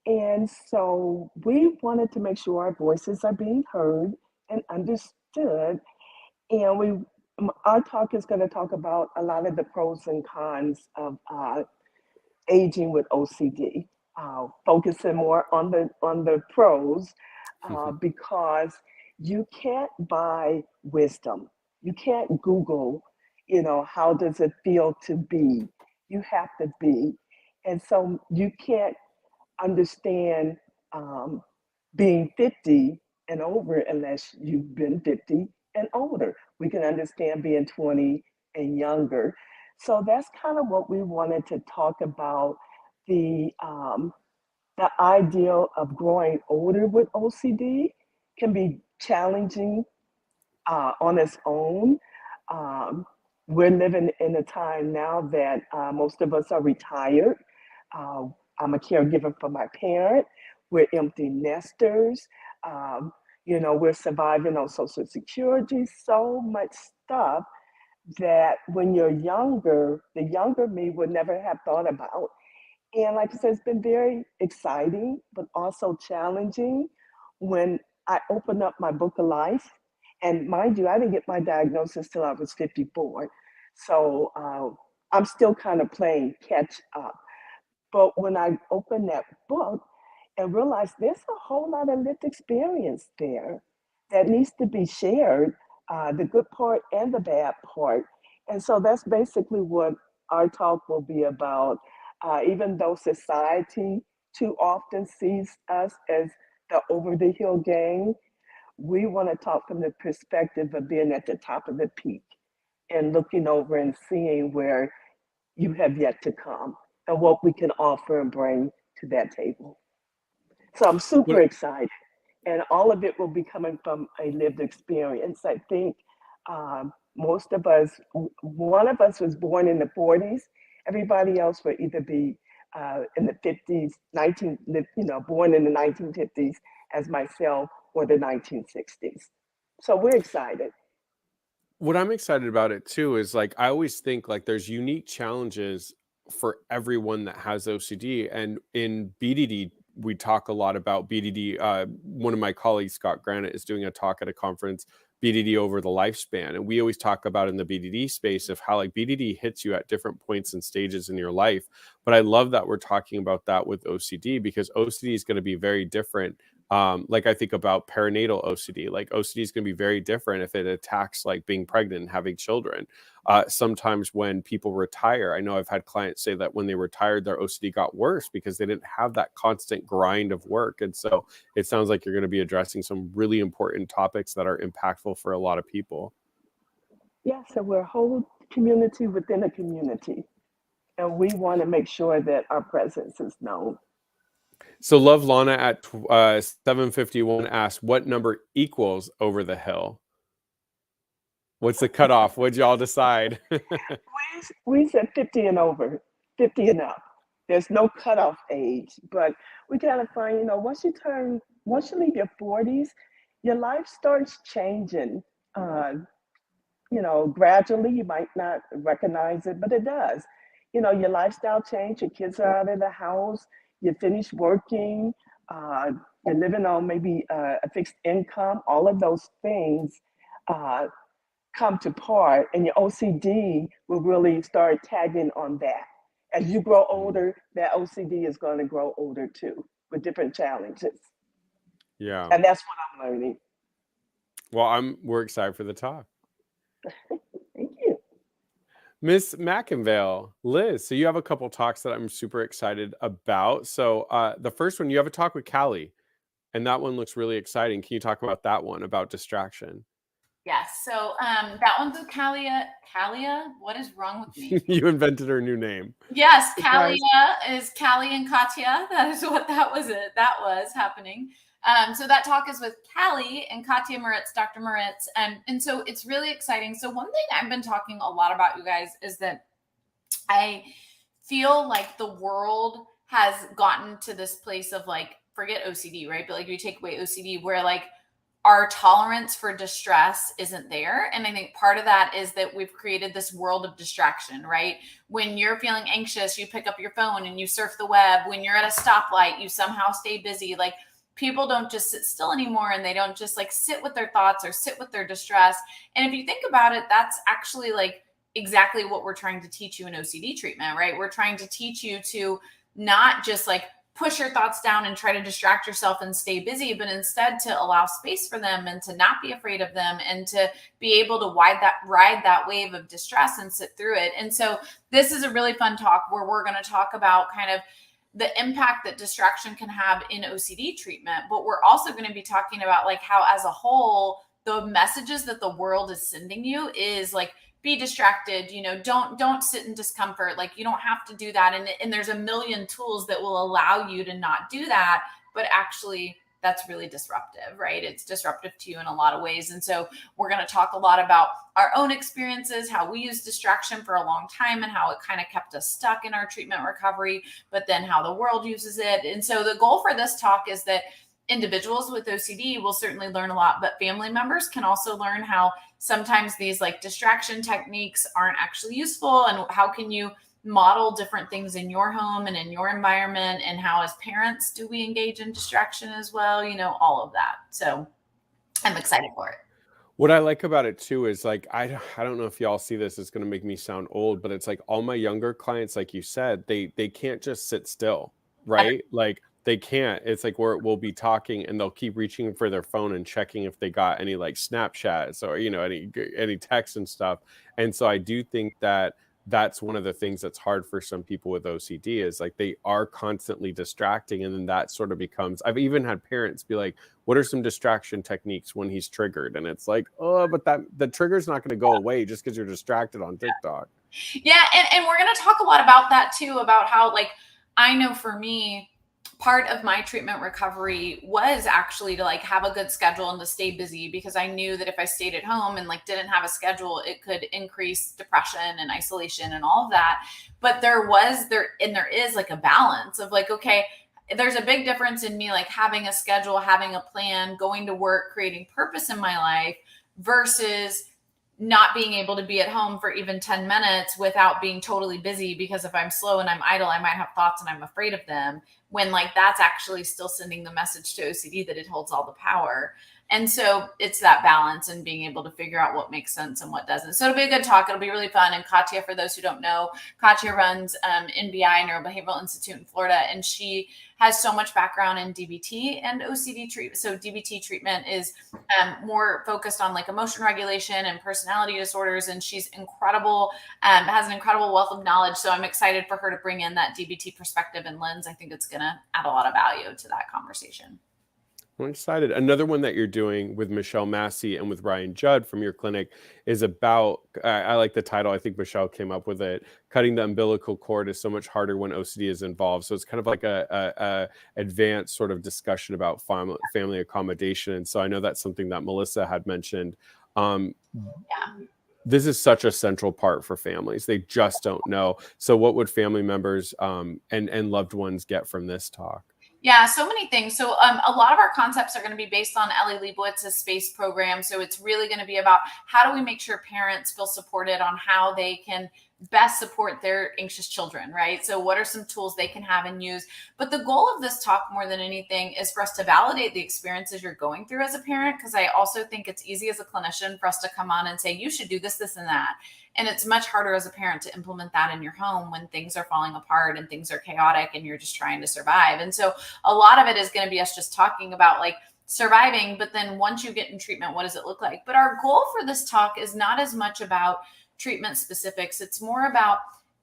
And so we wanted to make sure our voices are being heard and understood. And our talk is going to talk about a lot of the pros and cons of aging with OCD, focusing more on the pros, because you can't buy wisdom. You can't Google, how does it feel to be? You have to be. And so you can't understand being 50 and over unless you've been 50 and older. We can understand being 20 and younger. So that's kind of what we wanted to talk about, the ideal of growing older with OCD can be challenging on its own. Um, we're living in a time now that most of us are retired. Uh, I'm a caregiver for my parent. We're empty nesters. We're surviving on Social Security, so much stuff that when you're younger, the younger me would never have thought about. And like I said, it's been very exciting, but also challenging when I opened up my book of life. And mind you, I didn't get my diagnosis till I was 54. So I'm still kind of playing catch up. But when I opened that book and realized there's a whole lot of lived experience there that needs to be shared, the good part and the bad part. And so that's basically what our talk will be about. Even though society too often sees us as the over the hill gang, we want to talk from the perspective of being at the top of the peak and looking over and seeing where you have yet to come and what we can offer and bring to that table. So I'm super excited. And all of it will be coming from a lived experience. I think most of us, one of us was born in the 40s. Everybody else would either be in the 50s, born in the 1950s as myself, or the 1960s. So we're excited. What I'm excited about it too is like I always think like there's unique challenges for everyone that has OCD. And in BDD, we talk a lot about BDD. One of my colleagues, Scott Granite, is doing a talk at a conference, BDD over the lifespan. And we always talk about in the BDD space of how like BDD hits you at different points and stages in your life. But I love that we're talking about that with OCD, because OCD is going to be very different. Like I think about perinatal OCD, like OCD is going to be very different if it attacks like being pregnant and having children. Sometimes when people retire, I know I've had clients say that when they retired, their OCD got worse because they didn't have that constant grind of work. And so it sounds like you're going to be addressing some really important topics that are impactful for a lot of people. Yeah, so we're a whole community within a community, and we want to make sure that our presence is known. So Love Lana at 751 asked, what number equals over the hill? What's the cutoff? What'd y'all decide? We said 50 and over, 50 and up. There's no cutoff age, but we gotta find, once you leave your 40s, your life starts changing. Gradually, you might not recognize it, but it does. Your lifestyle change, your kids are out of the house, you finish working, you're living on maybe a fixed income, all of those things come to part, and your OCD will really start tagging on that. As you grow older, that OCD is going to grow older too, with different challenges. Yeah. And that's what I'm learning. Well, we're excited for the talk. Thank you. Miss McInvale, Liz, so you have a couple talks that I'm super excited about. So the first one, you have a talk with Callie, and that one looks really exciting. Can you talk about that one, about distraction? Yes. So that one's with Kalia. What is wrong with me? You invented her new name. Yes, Kalia is Callie and Katya. That is what that was happening. So that talk is with Callie and Katya Moritz, Dr. Moritz. And so it's really exciting. So one thing I've been talking a lot about, you guys, is that I feel like the world has gotten to this place of like, forget OCD, right? But like you take away OCD, where like our tolerance for distress isn't there. And I think part of that is that we've created this world of distraction, right? When you're feeling anxious, you pick up your phone and you surf the web. When you're at a stoplight, you somehow stay busy. Like people don't just sit still anymore, and they don't just like sit with their thoughts or sit with their distress. And if you think about it, that's actually like exactly what we're trying to teach you in OCD treatment, right? We're trying to teach you to not just like push your thoughts down and try to distract yourself and stay busy, but instead to allow space for them and to not be afraid of them and to be able to ride that wave of distress and sit through it. And so this is a really fun talk where we're going to talk about kind of the impact that distraction can have in OCD treatment, but we're also going to be talking about like how as a whole, the messages that the world is sending you is like, be distracted, don't sit in discomfort. Like you don't have to do that. And there's a million tools that will allow you to not do that. But actually that's really disruptive, right? It's disruptive to you in a lot of ways. And so we're going to talk a lot about our own experiences, how we use distraction for a long time and how it kind of kept us stuck in our treatment recovery, but then how the world uses it. And so the goal for this talk is that individuals with OCD will certainly learn a lot, but family members can also learn how sometimes these like distraction techniques aren't actually useful, and how can you model different things in your home and in your environment, and how as parents do we engage in distraction as well, all of that. So I'm excited for it. What I like about it too is like, I don't know if y'all see this, it's going to make me sound old, but it's like all my younger clients, like you said, they can't just sit still, right? Like they can't. It's like we'll be talking and they'll keep reaching for their phone and checking if they got any like Snapchats or, any texts and stuff. And so I do think that that's one of the things that's hard for some people with OCD is like they are constantly distracting. And then that sort of becomes, I've even had parents be like, what are some distraction techniques when he's triggered? And it's like, oh, but the trigger's not going to go away just because you're distracted on TikTok. Yeah. And we're going to talk a lot about that too, about how like, I know for me part of my treatment recovery was actually to like have a good schedule and to stay busy, because I knew that if I stayed at home and like didn't have a schedule, it could increase depression and isolation and all of that. But there is like a balance of like, okay, there's a big difference in me like having a schedule, having a plan, going to work, creating purpose in my life versus not being able to be at home for even 10 minutes without being totally busy, because if I'm slow and I'm idle, I might have thoughts and I'm afraid of them, when like that's actually still sending the message to OCD that it holds all the power. And so it's that balance and being able to figure out what makes sense and what doesn't. So it'll be a good talk. It'll be really fun. And Katya, for those who don't know, Katya runs NBI, Neurobehavioral Institute in Florida, and she has so much background in DBT and OCD treatment. So DBT treatment is more focused on like emotion regulation and personality disorders. And she's incredible, has an incredible wealth of knowledge. So I'm excited for her to bring in that DBT perspective and lens. I think it's going to add a lot of value to that conversation. I'm excited. Another one that you're doing with Michelle Massey and with Ryan Judd from your clinic is about, I like the title, I think Michelle came up with it, cutting the umbilical cord is so much harder when OCD is involved. So it's kind of like a advanced sort of discussion about family accommodation. And so I know that's something that Melissa had mentioned. This is such a central part for families. They just don't know. So what would family members and loved ones get from this talk? Yeah, so many things. So a lot of our concepts are going to be based on Ellie Leibowitz's SPACE program. So it's really going to be about how do we make sure parents feel supported on how they can best support their anxious children, right? So what are some tools they can have and use? But the goal of this talk more than anything is for us to validate the experiences you're going through as a parent, because I also think it's easy as a clinician for us to come on and say, you should do this, this, and that. And it's much harder as a parent to implement that in your home when things are falling apart and things are chaotic and you're just trying to survive. And so a lot of it is going to be us just talking about like surviving, but then once you get in treatment, what does it look like? But our goal for this talk is not as much about treatment specifics. It's more about,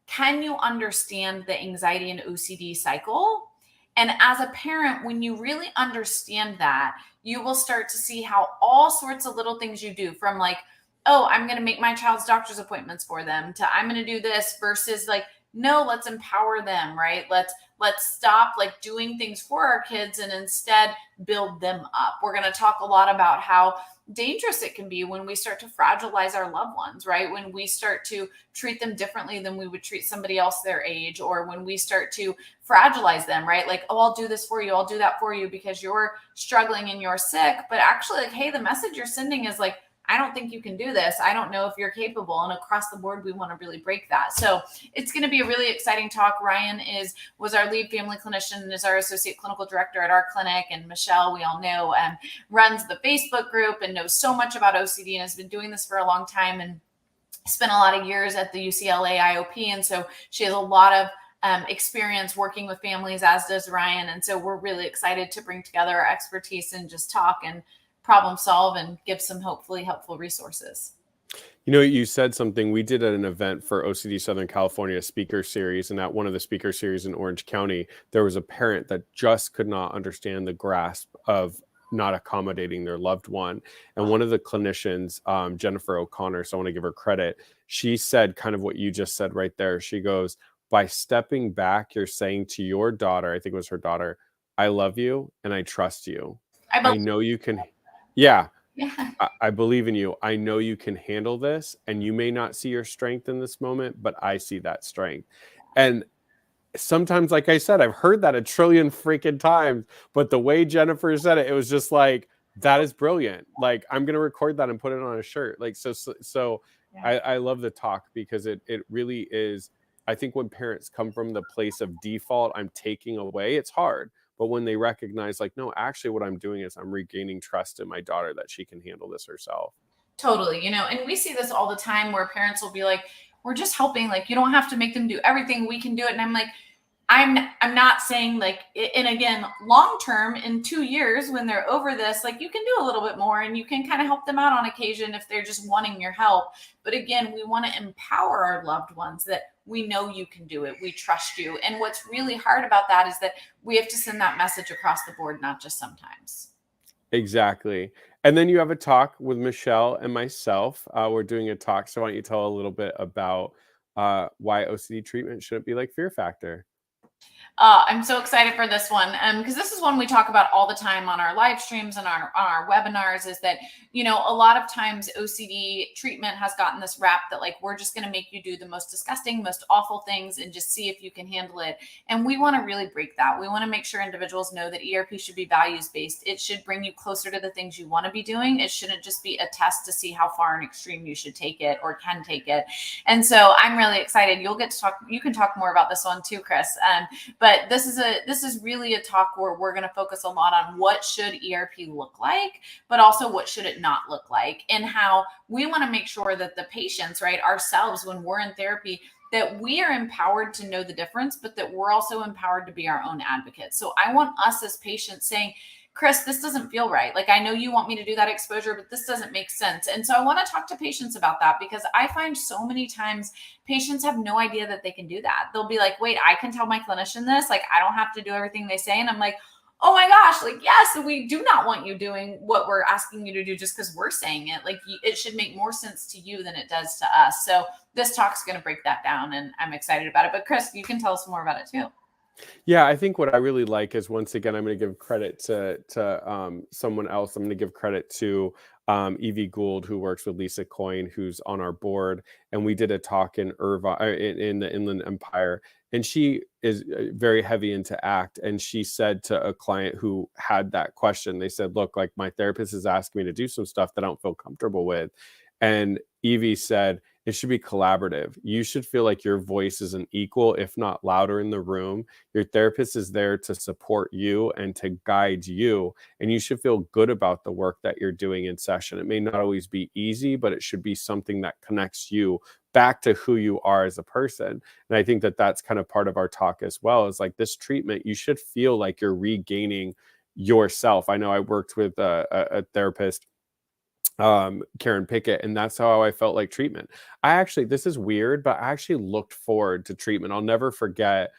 can you understand the anxiety and OCD cycle? And as a parent, when you really understand that, you will start to see how all sorts of little things you do, from like, oh, I'm going to make my child's doctor's appointments for them, to I'm going to do this, versus like, no, let's empower them, right? Let's stop like doing things for our kids and instead build them up. We're going to talk a lot about how dangerous it can be when we start to fragilize our loved ones, right? When we start to treat them differently than we would treat somebody else their age, or when we start to fragilize them, right? Like, oh, I'll do this for you, I'll do that for you because you're struggling and you're sick. But actually, like, hey, the message you're sending is like, I don't think you can do this. I don't know if you're capable. And across the board, we want to really break that. So it's going to be a really exciting talk. Ryan was our lead family clinician and is our associate clinical director at our clinic. And Michelle, we all know, runs the Facebook group and knows so much about OCD and has been doing this for a long time and spent a lot of years at the UCLA IOP. And so she has a lot of experience working with families, as does Ryan. And so we're really excited to bring together our expertise and just talk and problem solve and give some hopefully helpful resources. You know, you said something we did at an event for OCD Southern California speaker series, and at one of the speaker series in Orange County, there was a parent that just could not understand the grasp of not accommodating their loved one. And one of the clinicians, Jennifer O'Connor, so I want to give her credit, she said kind of what you just said right there. She goes, by stepping back, you're saying to your daughter, I think it was her daughter, I love you and I trust you. I know you can. Yeah. I believe in you. I know you can handle this, and you may not see your strength in this moment, but I see that strength. And sometimes, like I said, I've heard that a trillion freaking times, but the way Jennifer said it, it was just like, that is brilliant. Like, I'm going to record that and put it on a shirt. Like, so yeah. I love the talk because it really is. I think when parents come from the place of default, I'm taking away, it's hard. But when they recognize, like, no, actually what I'm doing is I'm regaining trust in my daughter that she can handle this herself. Totally. You know, and we see this all the time where parents will be like, we're just helping. Like, you don't have to make them do everything. We can do it. And I'm like, I'm not saying like, and again, long-term in 2 years, when they're over this, like you can do a little bit more and you can kind of help them out on occasion if they're just wanting your help. But again, we want to empower our loved ones that we know you can do it. We trust you. And what's really hard about that is that we have to send that message across the board, not just sometimes. Exactly. And then you have a talk with Michelle and myself. We're doing a talk. So why don't you tell a little bit about why OCD treatment shouldn't be like Fear Factor? I'm so excited for this one because this is one we talk about all the time on our live streams and on our webinars, is that, you know, a lot of times OCD treatment has gotten this rap that like, we're just going to make you do the most disgusting, most awful things and just see if you can handle it. And we want to really break that. We want to make sure individuals know that ERP should be values based. It should bring you closer to the things you want to be doing. It shouldn't just be a test to see how far and extreme you should take it or can take it. And so I'm really excited. You'll get to talk. You can talk more about this one too, Chris. But this is really a talk where we're going to focus a lot on what should ERP look like, but also what should it not look like, and how we want to make sure that the patients, right, ourselves, when we're in therapy, that we are empowered to know the difference, but that we're also empowered to be our own advocates. So I want us as patients saying, Chris, this doesn't feel right. Like, I know you want me to do that exposure, but this doesn't make sense. And so I want to talk to patients about that, because I find so many times patients have no idea that they can do that. They'll be like, wait, I can tell my clinician this, like, I don't have to do everything they say. And I'm like, oh my gosh, like, yes, we do not want you doing what we're asking you to do just because we're saying it. Like, it should make more sense to you than it does to us. So this talk's going to break that down, and I'm excited about it. But Chris, you can tell us more about it too. Yeah, I think what I really like is, once again, I'm going to give credit to someone else. I'm going to give credit to Evie Gould, who works with Lisa Coyne, who's on our board. And we did a talk in in the Inland Empire, and she is very heavy into ACT. And she said to a client who had that question, they said, look, like, my therapist is asking me to do some stuff that I don't feel comfortable with. And Evie said, it should be collaborative. You should feel like your voice is an equal, if not louder, in the room. Your therapist is there to support you and to guide you. And you should feel good about the work that you're doing in session. It may not always be easy, but it should be something that connects you back to who you are as a person. And I think that that's kind of part of our talk as well, is like, this treatment, you should feel like you're regaining yourself. I know I worked with a therapist, Karen Pickett, and that's how I felt like treatment. This is weird, but I actually looked forward to treatment. I'll never forget,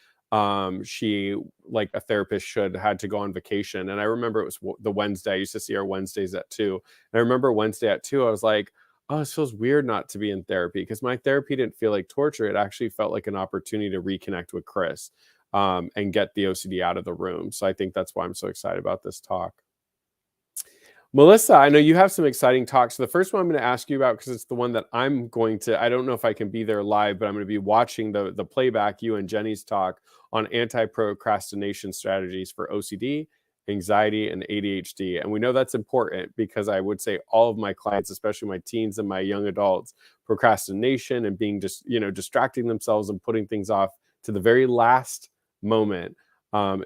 she, like a therapist should, had to go on vacation, and I remember it was the Wednesday. I used to see her Wednesdays at 2, and I remember Wednesday at 2, I was like, oh, this feels weird not to be in therapy, because my therapy didn't feel like torture. It actually felt like an opportunity to reconnect with Chris, and get the OCD out of the room. So I think that's why I'm so excited about this talk. Melissa, I know you have some exciting talks. So the first one I'm going to ask you about, because it's the one that I don't know if I can be there live, but I'm going to be watching the playback, you and Jenny's talk on anti-procrastination strategies for OCD, anxiety, and ADHD. And we know that's important, because I would say all of my clients, especially my teens and my young adults, procrastination and being just, distracting themselves and putting things off to the very last moment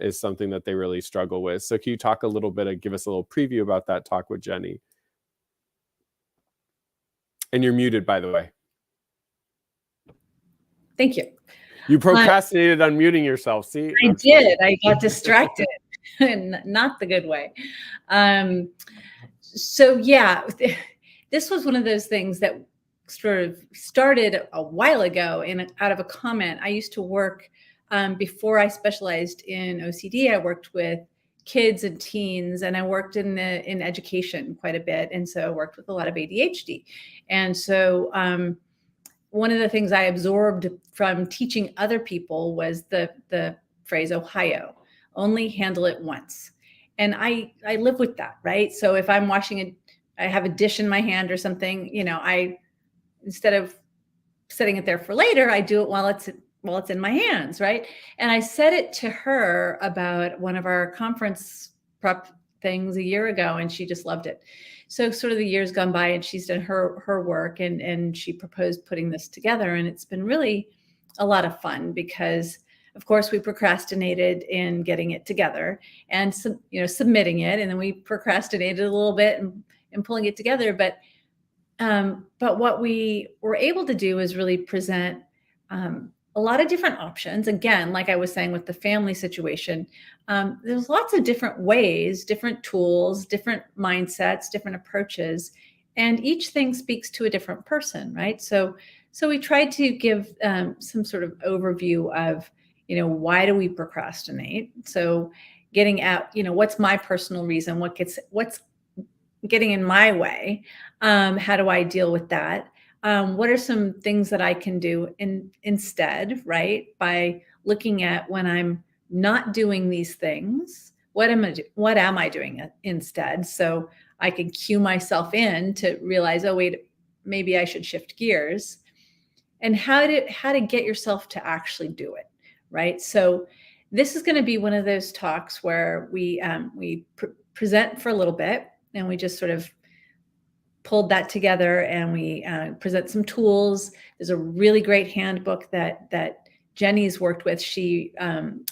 is something that they really struggle with. So can you talk a little bit and give us a little preview about that talk with Jenny? And you're muted, by the way. Thank you. You procrastinated on muting yourself. See? I did. I got distracted, and not the good way. So yeah, this was one of those things that sort of started a while ago, and out of a comment. I used to work, before I specialized in OCD, I worked with kids and teens, and I worked in education quite a bit. And so I worked with a lot of ADHD. And so one of the things I absorbed from teaching other people was the phrase Ohio, only handle it once. And I live with that, right? So if I'm washing I have a dish in my hand or something, I, instead of setting it there for later, I do it while it's in my hands, right? And I said it to her about one of our conference prep things a year ago, and she just loved it. So sort of the years gone by, and she's done her work, and she proposed putting this together, and it's been really a lot of fun, because of course we procrastinated in getting it together and submitting it, and then we procrastinated a little bit and pulling it together. But what we were able to do is really present a lot of different options. Again, like I was saying with the family situation, there's lots of different ways, different tools, different mindsets, different approaches, and each thing speaks to a different person, right? So we tried to give some sort of overview of, why do we procrastinate? So getting at, what's my personal reason? What's getting in my way? How do I deal with that? What are some things that I can do instead, right? By looking at when I'm not doing these things, what am I doing instead? So I can cue myself in to realize, oh, wait, maybe I should shift gears, and how to get yourself to actually do it, right? So this is going to be one of those talks where we present for a little bit, and we just sort of pulled that together, and we present some tools. There's a really great handbook that Jenny's worked with. She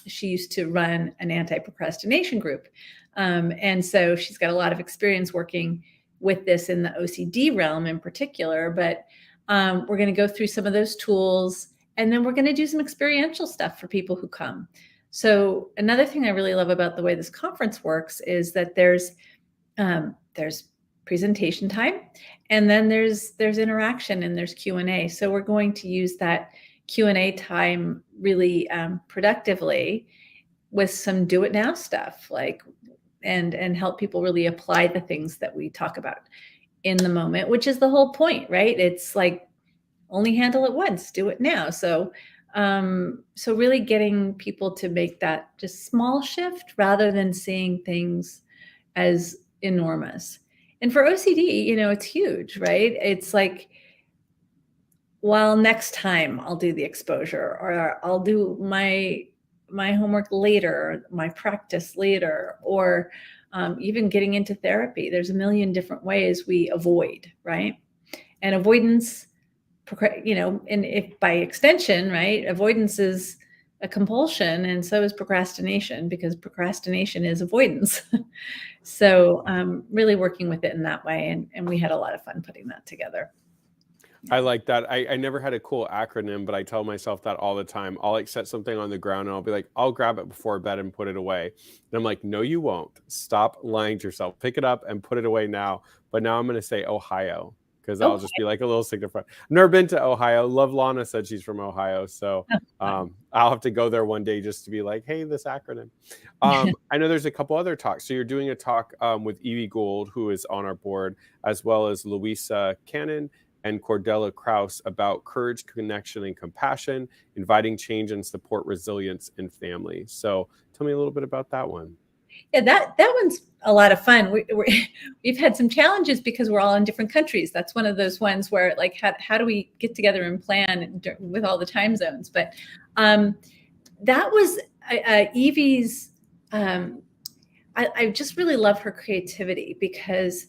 used to run an anti-procrastination group, and so she's got a lot of experience working with this in the OCD realm in particular. But we're going to go through some of those tools, and then we're going to do some experiential stuff for people who come. So another thing I really love about the way this conference works is that there's presentation time, and then there's interaction, and there's Q&A. So we're going to use that Q&A time really productively with some do it now stuff, like and help people really apply the things that we talk about in the moment, which is the whole point, right? It's like only handle it once, do it now. So so really getting people to make that just small shift rather than seeing things as enormous. And for OCD, it's huge, right? It's like, well, next time I'll do the exposure, or I'll do my homework later, my practice later, or even getting into therapy. There's a million different ways we avoid, right? And avoidance, and if by extension, right, avoidance is a compulsion, and so is procrastination, because procrastination is avoidance. So really working with it in that way, and we had a lot of fun putting that together. I like that. I never had a cool acronym, but I tell myself that all the time. I'll like set something on the ground, and I'll be like, I'll grab it before bed and put it away. And I'm like, no, you won't. Stop lying to yourself. Pick it up and put it away now. But now I'm going to say Ohio, because I'll just be like a little signifier. I've never been to Ohio. Love Lana said she's from Ohio. So I'll have to go there one day just to be like, hey, this acronym. I know there's a couple other talks. So you're doing a talk with Evie Gould, who is on our board, as well as Louisa Cannon and Cordella Kraus, about courage, connection, and compassion, inviting change and support resilience in family. So tell me a little bit about that one. Yeah, that one's a lot of fun. We've had some challenges because we're all in different countries. That's one of those ones where, like, how do we get together and plan with all the time zones? But that was Evie's. I just really love her creativity, because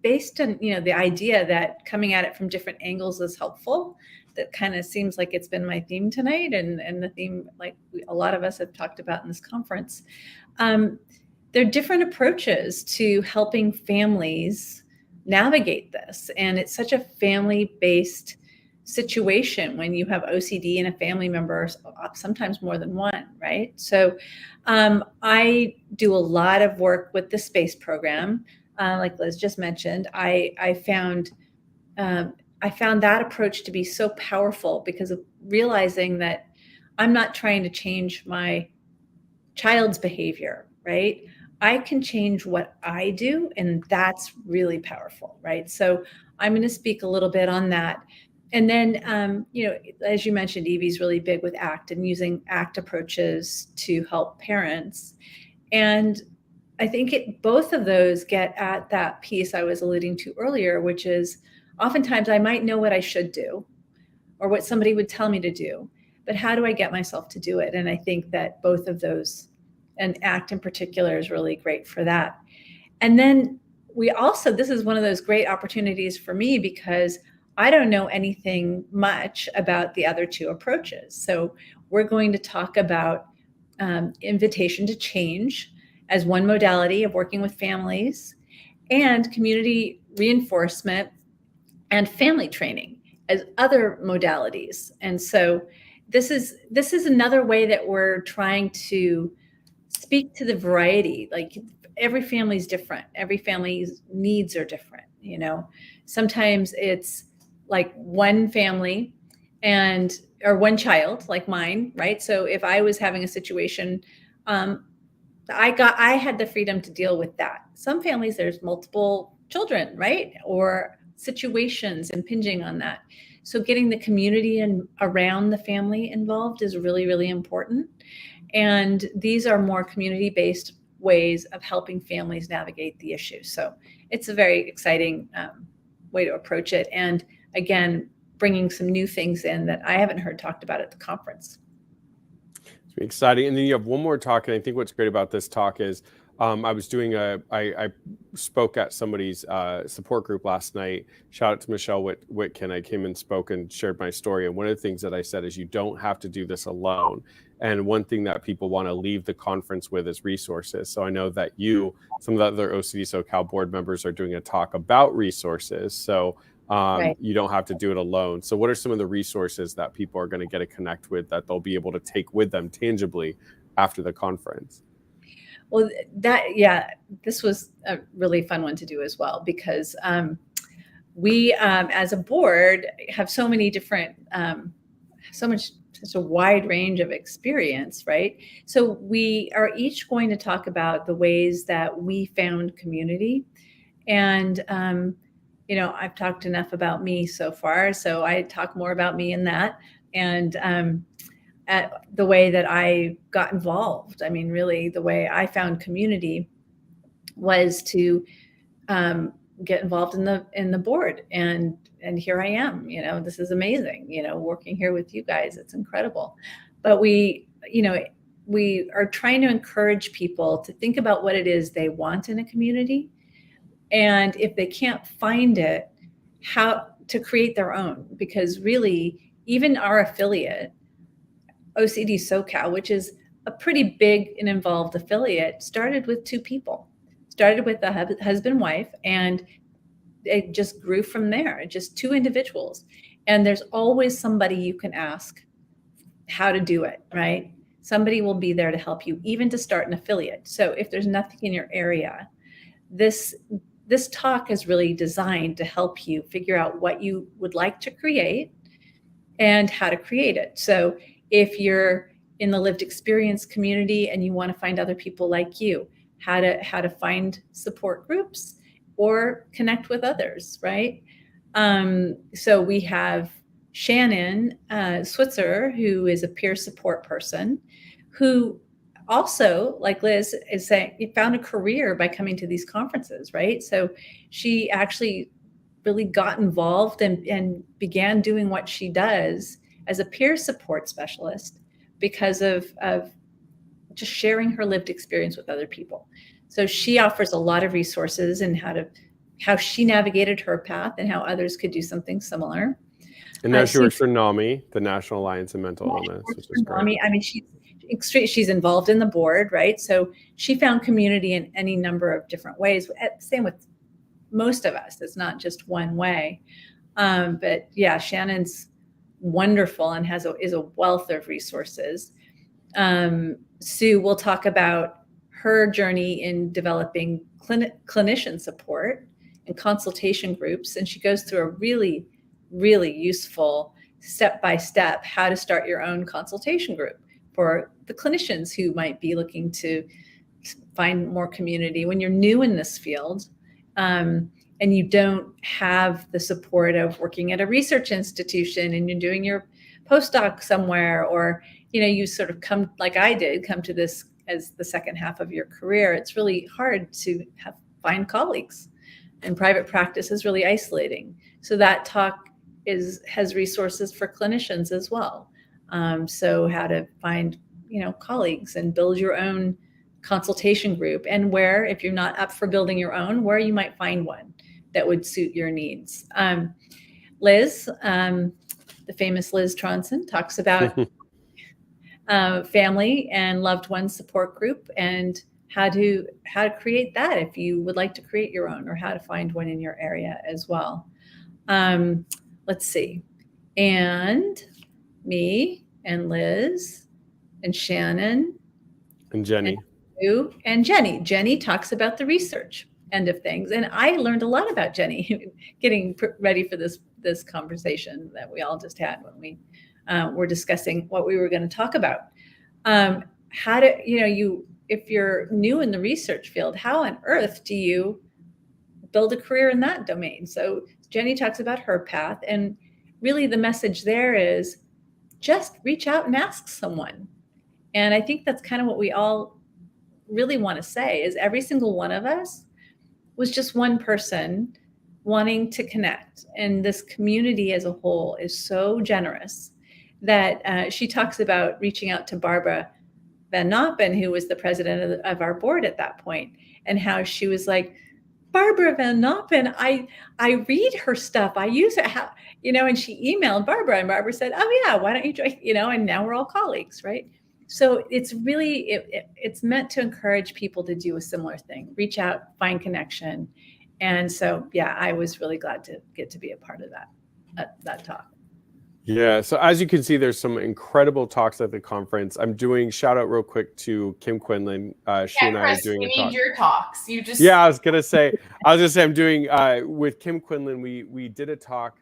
based on the idea that coming at it from different angles is helpful. That kind of seems like it's been my theme tonight, and the theme, like a lot of us have talked about in this conference. There are different approaches to helping families navigate this, and it's such a family-based situation when you have OCD in a family member, sometimes more than one, right? So I do a lot of work with the SPACE program. Like Liz just mentioned, I found that approach to be so powerful, because of realizing that I'm not trying to change my child's behavior, right? I can change what I do, and that's really powerful, right? So I'm going to speak a little bit on that. And then, as you mentioned, Evie's really big with ACT and using ACT approaches to help parents. And I think both of those get at that piece I was alluding to earlier, which is oftentimes I might know what I should do or what somebody would tell me to do, but how do I get myself to do it? And I think that both of those, and ACT in particular, is really great for that. And then this is one of those great opportunities for me, because I don't know anything much about the other two approaches. So we're going to talk about invitation to change as one modality of working with families, and community reinforcement and family training as other modalities. And so this is another way that we're trying to speak to the variety. Like, every family is different. Every family's needs are different. Sometimes it's like one family or one child, like mine, right? So if I was having a situation, I had the freedom to deal with that. Some families, there's multiple children, right? Or situations impinging on that. So getting the community and around the family involved is really, really important. And these are more community-based ways of helping families navigate the issue. So it's a very exciting way to approach it. And again, bringing some new things in that I haven't heard talked about at the conference. It's exciting. And then you have one more talk. And I think what's great about this talk is I spoke at somebody's support group last night. Shout out to Michelle Whitkin. I came and spoke and shared my story. And one of the things that I said is you don't have to do this alone. And one thing that people want to leave the conference with is resources. So I know that some of the other OCD SoCal board members are doing a talk about resources. So Right. you don't have to do it alone. So what are some of the resources that people are going to get to connect with that they'll be able to take with them tangibly after the conference? Well, this was a really fun one to do as well, because we, as a board, have so many different, such a wide range of experience, right? So we are each going to talk about the ways that we found community. And, I've talked enough about me so far, so I talk more about me in that. And at the way that I got involved. I mean, really, the way I found community was to get involved in the board, and here I am. This is amazing. Working here with you guys, it's incredible. But we are trying to encourage people to think about what it is they want in a community, and if they can't find it, how to create their own. Because really, even our affiliate, OCD SoCal, which is a pretty big and involved affiliate, started with two people. Started with a husband-wife, and it just grew from there, just two individuals. And there's always somebody you can ask how to do it, right? Somebody will be there to help you, even to start an affiliate. So if there's nothing in your area, this talk is really designed to help you figure out what you would like to create and how to create it. So if you're in the lived experience community and you want to find other people like you, how to find support groups or connect with others, right? So we have Shannon Switzer, who is a peer support person, who also, like Liz is saying, found a career by coming to these conferences, right? So she actually really got involved and began doing what she does as a peer support specialist because of just sharing her lived experience with other people. So she offers a lot of resources and how she navigated her path and how others could do something similar. And now she works for NAMI, the National Alliance in Mental Illness, which is great. NAMI, I mean, she's involved in the board, right? So she found community in any number of different ways. Same with most of us. It's not just one way. But yeah, Shannon's wonderful and is a wealth of resources. Sue will talk about her journey in developing clinician support and consultation groups. And she goes through a really, really useful step-by-step how to start your own consultation group for the clinicians who might be looking to find more community when you're new in this field. And you don't have the support of working at a research institution and you're doing your postdoc somewhere, or, you sort of come, like I did, come to this as the second half of your career. It's really hard to find colleagues, and private practice is really isolating. So that talk has resources for clinicians as well. So how to find, colleagues and build your own consultation group, and where, if you're not up for building your own, where you might find one that would suit your needs. Liz, the famous Liz Tronson, talks about family and loved one support group and how to create that if you would like to create your own, or how to find one in your area as well. Let's see. And me and Liz and Shannon and Jenny. And you and Jenny. Jenny talks about the research end of things. And I learned a lot about Jenny getting ready for this conversation that we all just had when we were discussing what we were going to talk about. How to, if you're new in the research field, how on earth do you build a career in that domain? So Jenny talks about her path, and really the message there is just reach out and ask someone. And I think that's kind of what we all really want to say, is every single one of us was just one person wanting to connect. And this community as a whole is so generous that she talks about reaching out to Barbara Van Noppen, who was the president of our board at that point, and how she was like, Barbara Van Noppen, I read her stuff. I use it, how, and she emailed Barbara, and Barbara said, oh yeah, why don't you join, and now we're all colleagues, right? So it's really, it's meant to encourage people to do a similar thing, reach out, find connection. And so, yeah, I was really glad to get to be a part of that talk. Yeah, so as you can see, there's some incredible talks at the conference. I'm doing shout out real quick to Kim Quinlan. She and I are doing we a need talk. your talks. You just Yeah, I was gonna say I'm doing with Kim Quinlan. We did a talk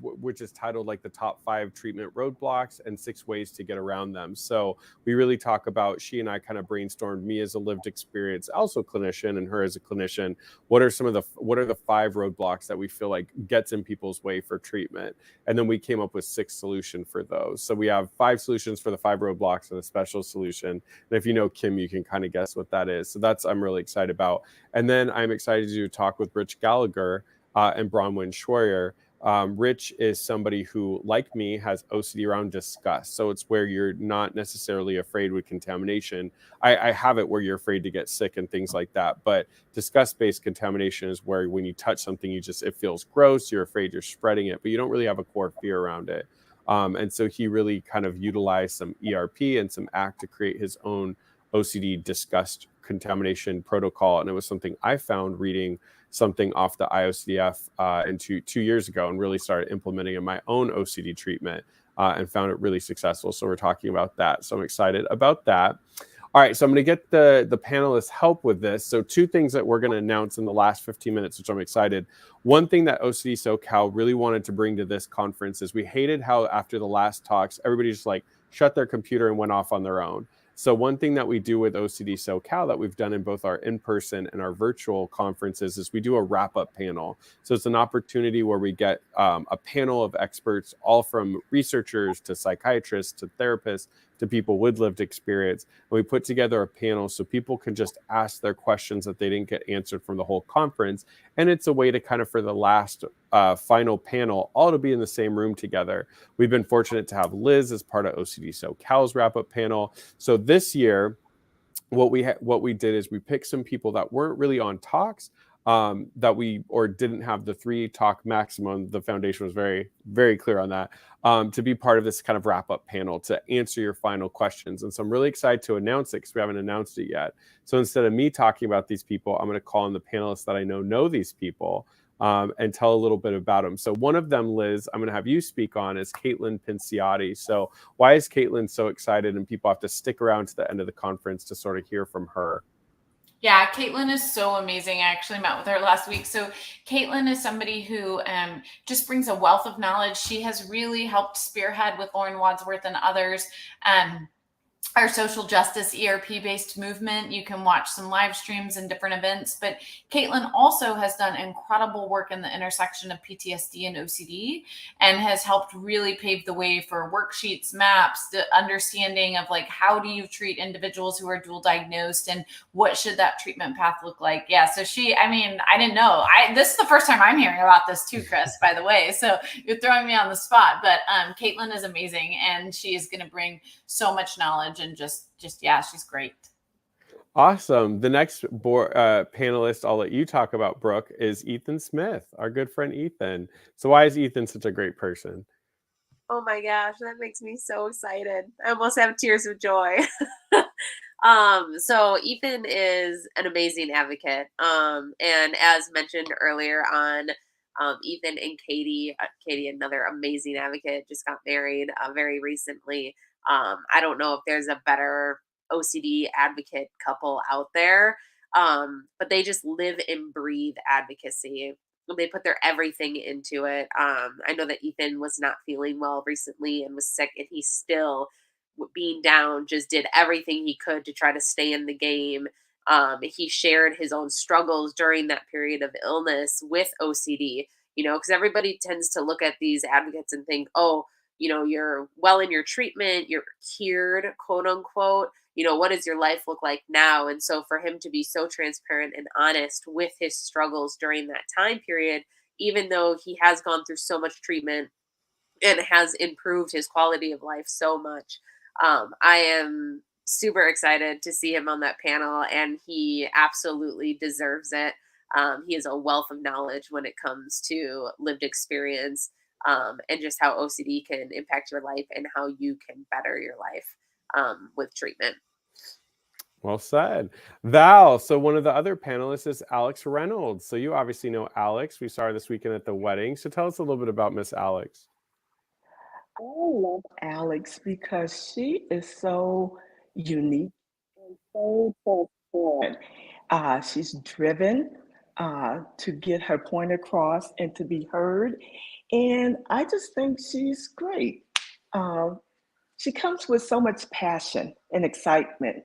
which is titled like the top 5 treatment roadblocks and 6 ways to get around them. So we really talk about, she and I kind of brainstormed, me as a lived experience, also clinician, and her as a clinician. What are the 5 roadblocks that we feel like gets in people's way for treatment? And then we came up with 6 solutions for those. So we have 5 solutions for the 5 roadblocks and a special solution. And if you know Kim, you can kind of guess what that is. So that's, I'm really excited about. And then I'm excited to talk with Rich Gallagher and Bronwyn Schroyer. Rich is somebody who, like me, has OCD around disgust. So it's where you're not necessarily afraid with contamination. I have it where you're afraid to get sick and things like that. But disgust-based contamination is where when you touch something, it feels gross. You're afraid you're spreading it, but you don't really have a core fear around it. And so he really kind of utilized some ERP and some ACT to create his own OCD disgust contamination protocol. And it was something I found reading something off the IOCDF in two years ago, and really started implementing in my own OCD treatment and found it really successful. So we're talking about that. So I'm excited about that. All right, so I'm going to get the panelists' help with this. So 2 things that we're going to announce in the last 15 minutes, which I'm excited. One thing that OCD SoCal really wanted to bring to this conference is we hated how after the last talks, everybody just like shut their computer and went off on their own. So one thing that we do with OCD SoCal that we've done in both our in-person and our virtual conferences is we do a wrap-up panel. So it's an opportunity where we get a panel of experts, all from researchers to psychiatrists to therapists to people with lived experience. And we put together a panel so people can just ask their questions that they didn't get answered from the whole conference. And it's a way to kind of, for the last final panel, all to be in the same room together. We've been fortunate to have Liz as part of OCD SoCal's wrap-up panel. So this year, what we did is we picked some people that weren't really on talks, that didn't have the 3 talk maximum. The foundation was very, very clear on that, to be part of this kind of wrap-up panel to answer your final questions. And so I'm really excited to announce it because we haven't announced it yet. So instead of me talking about these people, I'm going to call on the panelists that I know these people and tell a little bit about them. So one of them, Liz, I'm going to have you speak on, is Caitlin Pinciotti. So why is Caitlin so excited, and people have to stick around to the end of the conference to sort of hear from her? Yeah, Caitlin is so amazing. I actually met with her last week. So Caitlin is somebody who just brings a wealth of knowledge. She has really helped spearhead with Lauren Wadsworth and others our social justice ERP-based movement. You can watch some live streams and different events, but Caitlin also has done incredible work in the intersection of PTSD and OCD, and has helped really pave the way for worksheets, maps, the understanding of like, how do you treat individuals who are dual diagnosed, and what should that treatment path look like? Yeah, so I didn't know. This is the first time I'm hearing about this too, Chris, by the way, so you're throwing me on the spot, but Caitlin is amazing, and she is going to bring so much knowledge, and just yeah, she's great. Awesome. The next panelist I'll let you talk about, Brooke, is Ethan Smith, our good friend Ethan. So why is Ethan such a great person? Oh my gosh, that makes me so excited. I almost have tears of joy. So Ethan is an amazing advocate. And as mentioned earlier on, Ethan and Katie, another amazing advocate, just got married very recently. I don't know if there's a better OCD advocate couple out there, but they just live and breathe advocacy. They put their everything into it. I know that Ethan was not feeling well recently and was sick, and he still, being down, just did everything he could to try to stay in the game. He shared his own struggles during that period of illness with OCD. because everybody tends to look at these advocates and think, oh, you're well in your treatment, you're cured, quote unquote. What does your life look like now? And so for him to be so transparent and honest with his struggles during that time period, even though he has gone through so much treatment and has improved his quality of life so much, I am super excited to see him on that panel, and he absolutely deserves it. He has a wealth of knowledge when it comes to lived experience, and just how OCD can impact your life and how you can better your life with treatment. Well said. Val, so one of the other panelists is Alex Reynolds. So you obviously know Alex. We saw her this weekend at the wedding. So tell us a little bit about Miss Alex. I love Alex because she is so unique and so transparent. She's driven to get her point across and to be heard. And I just think she's great. She comes with so much passion and excitement,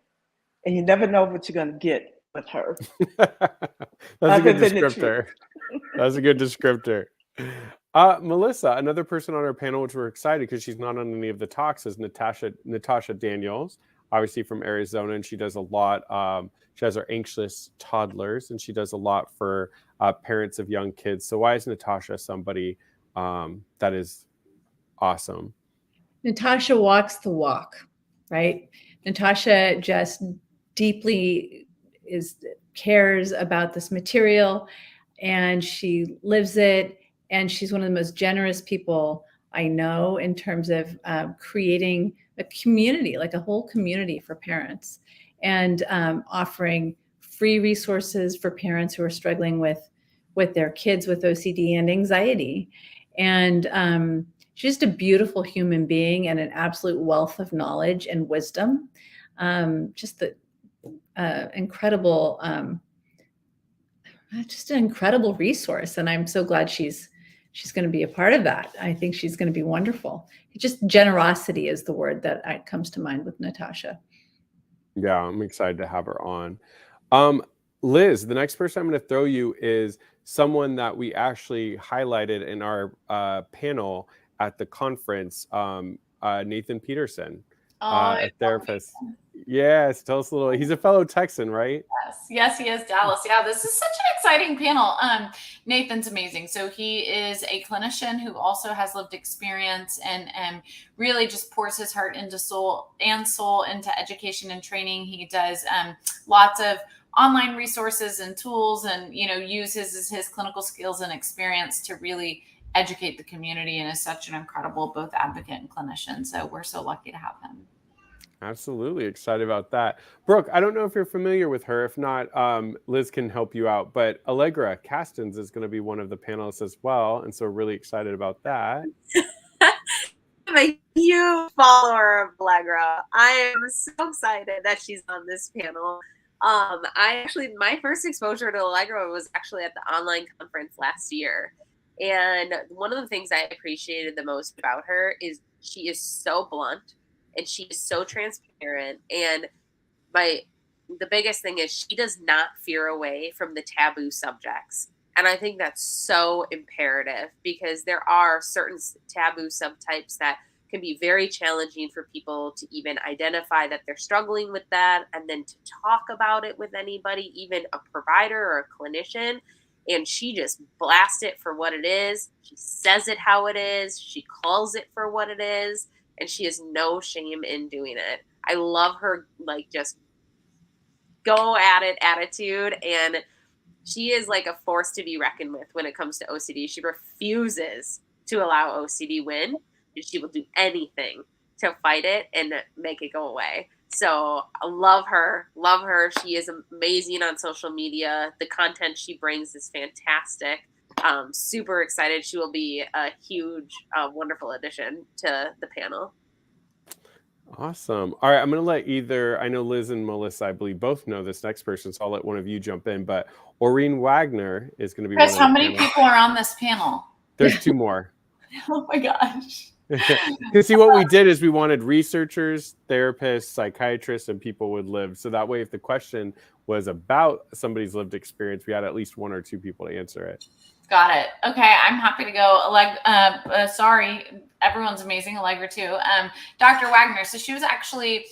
and you never know what you're going to get with her. That's a good descriptor. That's a good descriptor. Melissa, another person on our panel, which we're excited because she's not on any of the talks, is Natasha Daniels, obviously from Arizona, and she does a lot. She has her anxious toddlers, and she does a lot for parents of young kids. So why is Natasha somebody that is awesome? Natasha walks the walk, right? Natasha just deeply cares about this material, and she lives it. And she's one of the most generous people I know in terms of creating a community, like a whole community for parents, and offering free resources for parents who are struggling with their kids with OCD and anxiety. And she's just a beautiful human being and an absolute wealth of knowledge and wisdom. Just the incredible, just an incredible resource. And I'm so glad she's going to be a part of that. I think she's going to be wonderful. Just generosity is the word that comes to mind with Natasha. Yeah, I'm excited to have her on. Liz, the next person I'm going to throw you is someone that we actually highlighted in our panel at the conference, Nathan Peterson, a therapist. Yes, tell us a little. He's a fellow Texan, right? Yes, he is. Dallas. Yeah, this is such an exciting panel. Nathan's amazing. So he is a clinician who also has lived experience and really just pours his heart into soul into education and training. He does lots of online resources and tools, and uses his clinical skills and experience to really educate the community, and is such an incredible both advocate and clinician. So we're so lucky to have him. Absolutely excited about that. Brooke, I don't know if you're familiar with her. If not, Liz can help you out. But Allegra Castens is going to be one of the panelists as well. And so really excited about that. I'm a huge follower of Allegra. I am so excited that she's on this panel. My first exposure to Allegra was actually at the online conference last year. And one of the things I appreciated the most about her is she is so blunt. And she is so transparent. And the biggest thing is she does not veer away from the taboo subjects. And I think that's so imperative, because there are certain taboo subtypes that can be very challenging for people to even identify that they're struggling with that, and then to talk about it with anybody, even a provider or a clinician. And she just blasts it for what it is. She says it how it is. She calls it for what it is. And she has no shame in doing it. I love her, just go at it attitude. And she is like a force to be reckoned with when it comes to OCD. She refuses to allow OCD win. And she will do anything to fight it and make it go away. So I love her. Love her. She is amazing on social media. The content she brings is fantastic. Super excited. She will be a huge, wonderful addition to the panel. Awesome. All right, I'm going to let I know Liz and Melissa, I believe, both know this next person, so I'll let one of you jump in. But Aureen Wagner is going to be Chris, how many people are on this panel? There's two more. Oh my gosh. Because see, what we did is we wanted researchers, therapists, psychiatrists, and people would live. So that way, if the question was about somebody's lived experience, we had at least one or two people to answer it. Got it. Okay, I'm happy to go. Sorry, everyone's amazing. Allegra too. Dr. Wagner. So she was actually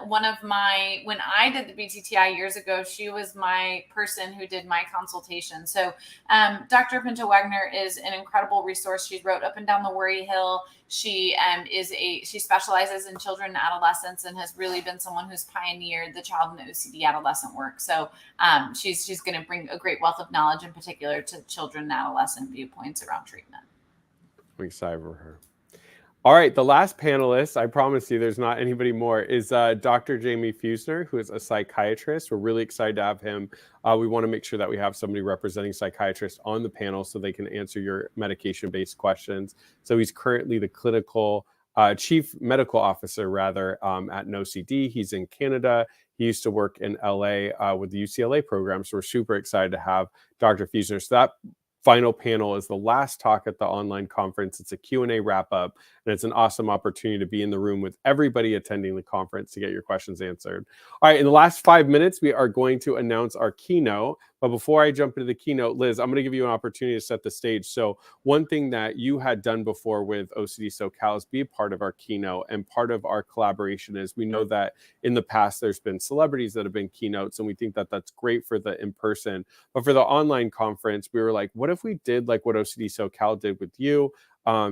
one of my, when I did the BTTI years ago, she was my person who did my consultation. So Dr. Pinto Wagner is an incredible resource. She wrote Up and Down the Worry Hill. She she specializes in children and adolescents and has really been someone who's pioneered the child and OCD adolescent work. So she's going to bring a great wealth of knowledge, in particular to children and adolescent viewpoints around treatment. I'm excited for her. All right, the last panelist, I promise you there's not anybody more, is Dr. Jamie Fusner, who is a psychiatrist. We're really excited to have him. We want to make sure that we have somebody representing psychiatrists on the panel so they can answer your medication-based questions. So he's currently the clinical chief medical officer, rather, at NoCD. He's in Canada. He used to work in LA with the UCLA program. So we're super excited to have Dr. Fusner. So that final panel is the last talk at the online conference. It's a Q&A wrap up, and it's an awesome opportunity to be in the room with everybody attending the conference to get your questions answered. All right, in the last 5 minutes, we are going to announce our keynote. But before I jump into the keynote, Liz, I'm going to give you an opportunity to set the stage. So one thing that you had done before with OCD SoCal is be a part of our keynote, and part of our collaboration is we know that in the past there's been celebrities that have been keynotes, and we think that that's great for the in-person. But for the online conference, we were like, what if we did like what OCD SoCal did with you?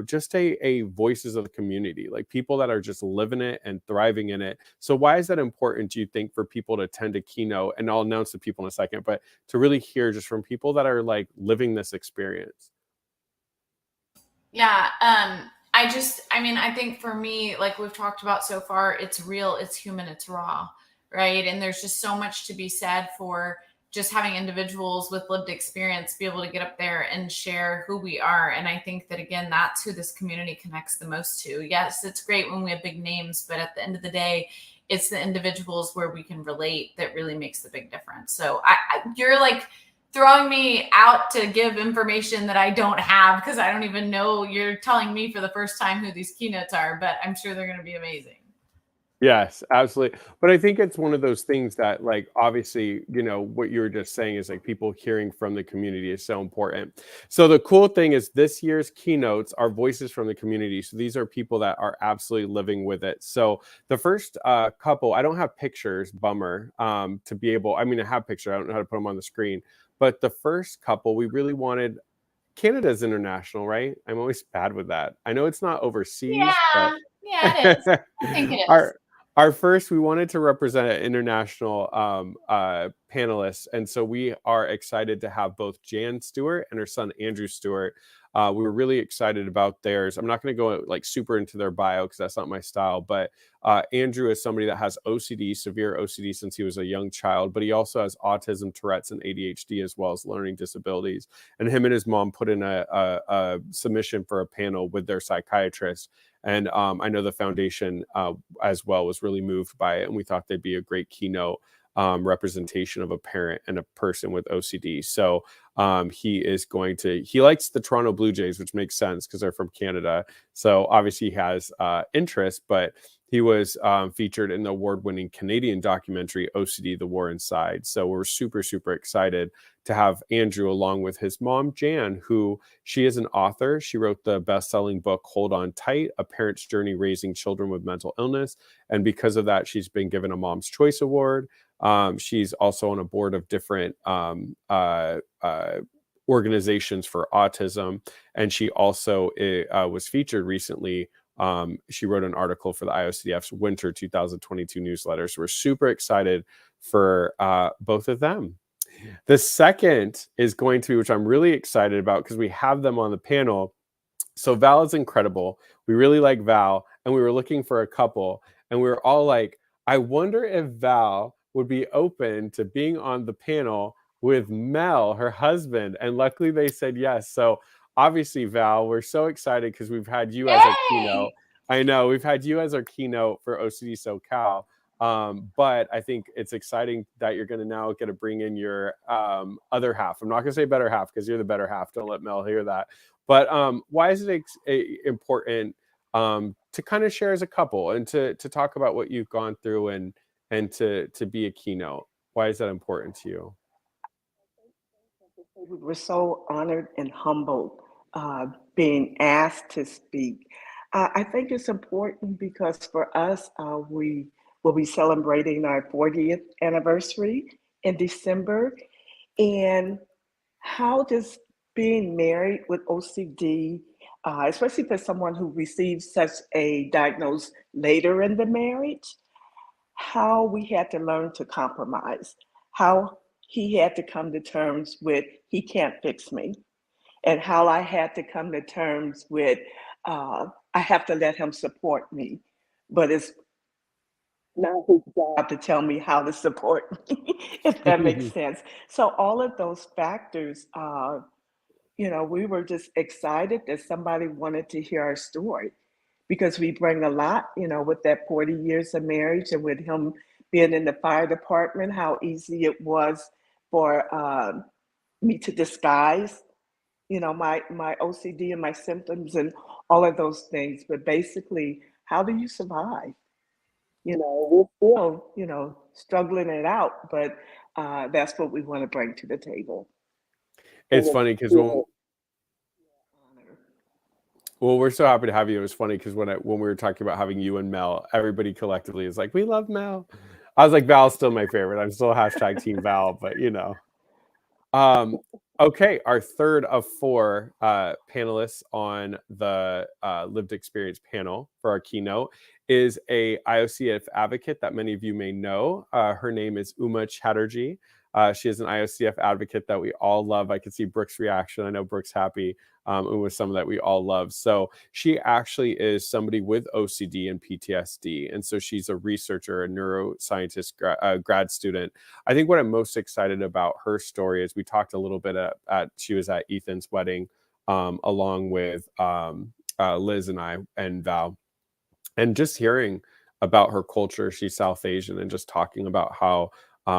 Just a voices of the community, like people that are just living it and thriving in it. So why is that important, do you think, for people to attend a keynote? And I'll announce the people in a second, but to really hear just from people that are like living this experience. Yeah. I think for me, like we've talked about so far, it's real, it's human, it's raw, right? And there's just so much to be said for just having individuals with lived experience be able to get up there and share who we are. And I think that, again, that's who this community connects the most to. Yes, it's great when we have big names, but at the end of the day, it's the individuals where we can relate that really makes the big difference. So you're like throwing me out to give information that I don't have, because I don't even know. You're telling me for the first time who these keynotes are, but I'm sure they're going to be amazing. Yes, absolutely. But I think it's one of those things that, like, obviously, you know, what you were just saying is like people hearing from the community is so important. So the cool thing is this year's keynotes are voices from the community. So these are people that are absolutely living with it. So the first couple, I don't have pictures, bummer, to be able, I mean, I have pictures, I don't know how to put them on the screen. But the first couple, we really wanted, Canada's international, right? I'm always bad with that. I know it's not overseas. Yeah, it is. I think it is. Our first, we wanted to represent an international panelists. And so we are excited to have both Jan Stewart and her son, Andrew Stewart. We were really excited about theirs. I'm not going to go like super into their bio because that's not my style. But Andrew is somebody that has OCD, severe OCD since he was a young child, but he also has autism, Tourette's, and ADHD, as well as learning disabilities. And him and his mom put in a submission for a panel with their psychiatrist. And I know the foundation as well was really moved by it. And we thought they'd be a great keynote representation of a parent and a person with OCD. So he likes the Toronto Blue Jays, which makes sense because they're from Canada. So obviously he has interest, but he was featured in the award-winning Canadian documentary OCD, The War Inside. So we're super, super excited to have Andrew along with his mom, Jan, who she is an author. She wrote the best-selling book, Hold On Tight, A Parent's Journey Raising Children with Mental Illness. And because of that, she's been given a Mom's Choice Award. She's also on a board of different organizations for autism. And she also was featured recently. She wrote an article for the IOCDF's Winter 2022 newsletter. So we're super excited for both of them. The second is going to be, which I'm really excited about because we have them on the panel. So Val is incredible. We really like Val, and we were looking for a couple, and we were all like, I wonder if Val would be open to being on the panel with Mel, her husband. And luckily they said yes. So obviously, Val, we're so excited because we've had you as a keynote. I know we've had you as our keynote for OCD SoCal. But I think it's exciting that you're going to now get to bring in your other half. I'm not going to say better half because you're the better half. Don't let Mel hear that. But why is it important to kind of share as a couple and to talk about what you've gone through and to be a keynote. Why is that important to you? We were so honored and humbled being asked to speak. I think it's important because for us, we will be celebrating our 40th anniversary in December. And how does being married with OCD, especially for someone who receives such a diagnosis later in the marriage, how we had to learn to compromise, how he had to come to terms with he can't fix me, and how I had to come to terms with I have to let him support me, but it's not his job to tell me how to support me, if that makes sense. So all of those factors, we were just excited that somebody wanted to hear our story because we bring a lot, with that 40 years of marriage and with him being in the fire department, how easy it was for me to disguise, my OCD and my symptoms and all of those things. But basically, how do you survive? We're still, struggling it out, but that's what we want to bring to the table. It's funny because well, we're so happy to have you. It was funny because when we were talking about having you and Mel, everybody collectively is like, "We love Mel." I was like, "Val's still my favorite. I'm still hashtag Team Val," but Okay, our third of four panelists on the lived experience panel for our keynote is a IOCF advocate that many of you may know. Her name is Uma Chatterjee. She is an IOCF advocate that we all love. I can see Brooke's reaction. I know Brooke's happy. It was someone that we all love. So she actually is somebody with OCD and PTSD. And so she's a researcher, a neuroscientist, grad student. I think what I'm most excited about her story is we talked a little bit she was at Ethan's wedding along with Liz and I and Val. And just hearing about her culture, she's South Asian, and just talking about how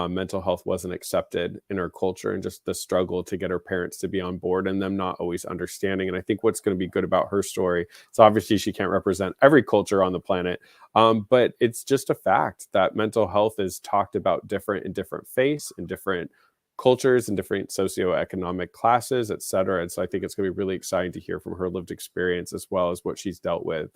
mental health wasn't accepted in her culture and just the struggle to get her parents to be on board and them not always understanding. And I think what's going to be good about her story, so obviously she can't represent every culture on the planet, but it's just a fact that mental health is talked about different in different faiths, in different cultures and different socioeconomic classes, et cetera. And so I think it's going to be really exciting to hear from her lived experience as well as what she's dealt with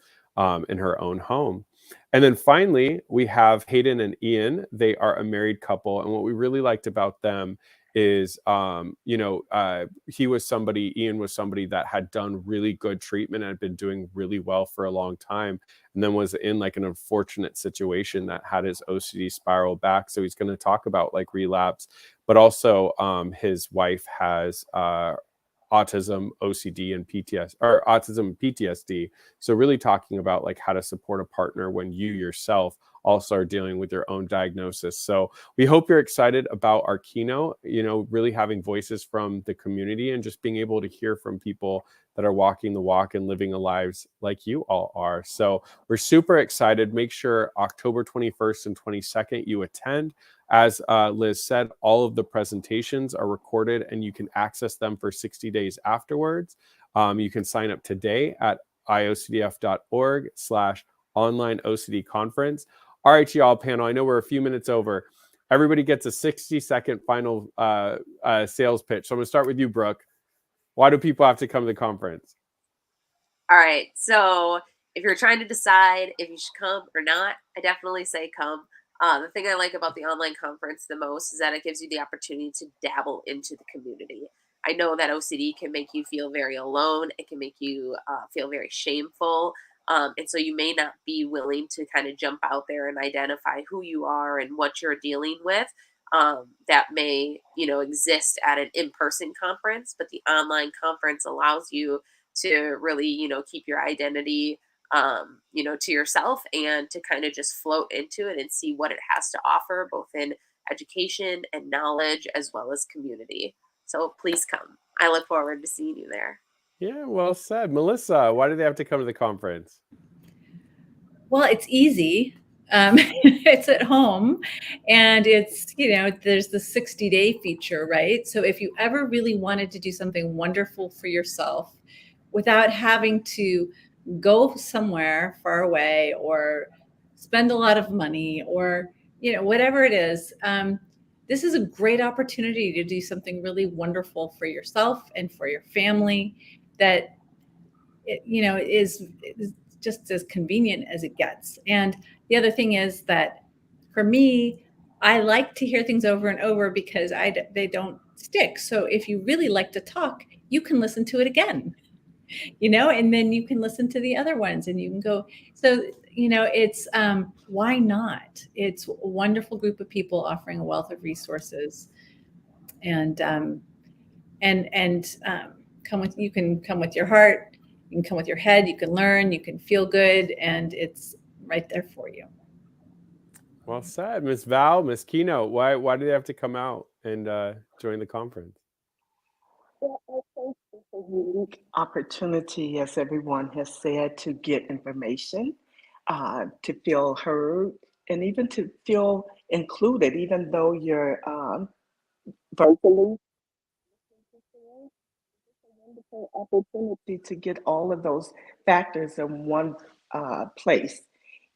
in her own home. And then finally, we have Hayden and Ian. They are a married couple. And what we really liked about them is, Ian was somebody that had done really good treatment and had been doing really well for a long time. And then was in like an unfortunate situation that had his OCD spiral back. So he's going to talk about like relapse, but also his wife has autism, OCD, and PTSD. So really talking about like how to support a partner when you yourself also are dealing with your own diagnosis. So we hope you're excited about our keynote, really having voices from the community and just being able to hear from people that are walking the walk and living the lives like you all are. So we're super excited. Make sure October 21st and 22nd you attend. As Liz said, all of the presentations are recorded and you can access them for 60 days afterwards. You can sign up today at iocdf.org/online OCD conference. All right, y'all, panel, I know we're a few minutes over. Everybody gets a 60-second final sales pitch. So I'm going to start with you, Brooke. Why do people have to come to the conference? All right. So if you're trying to decide if you should come or not, I definitely say come. The thing I like about the online conference the most is that it gives you the opportunity to dabble into the community. I know that OCD can make you feel very alone. It can make you feel very shameful. And so you may not be willing to kind of jump out there and identify who you are and what you're dealing with. That may, exist at an in-person conference, but the online conference allows you to really, keep your identity, to yourself and to kind of just float into it and see what it has to offer, both in education and knowledge, as well as community. So please come. I look forward to seeing you there. Yeah, well said. Melissa, why do they have to come to the conference? Well, it's easy. It's at home and it's, there's the 60-day feature, right? So if you ever really wanted to do something wonderful for yourself without having to go somewhere far away or spend a lot of money or, whatever it is. This is a great opportunity to do something really wonderful for yourself and for your family that, is just as convenient as it gets. And the other thing is that for me, I like to hear things over and over because they don't stick. So if you really like to talk, you can listen to it again, and then you can listen to the other ones and you can go. So, it's why not? It's a wonderful group of people offering a wealth of resources, and you can come with your heart, you can come with your head, you can learn, you can feel good, and it's right there for you. Well said, Miss Val, Miss Keynote. Why do they have to come out and join the conference? Well, I think it's a unique opportunity, as everyone has said, to get information, to feel heard, and even to feel included, even though you're virtually. It's a wonderful opportunity to get all of those factors in one place.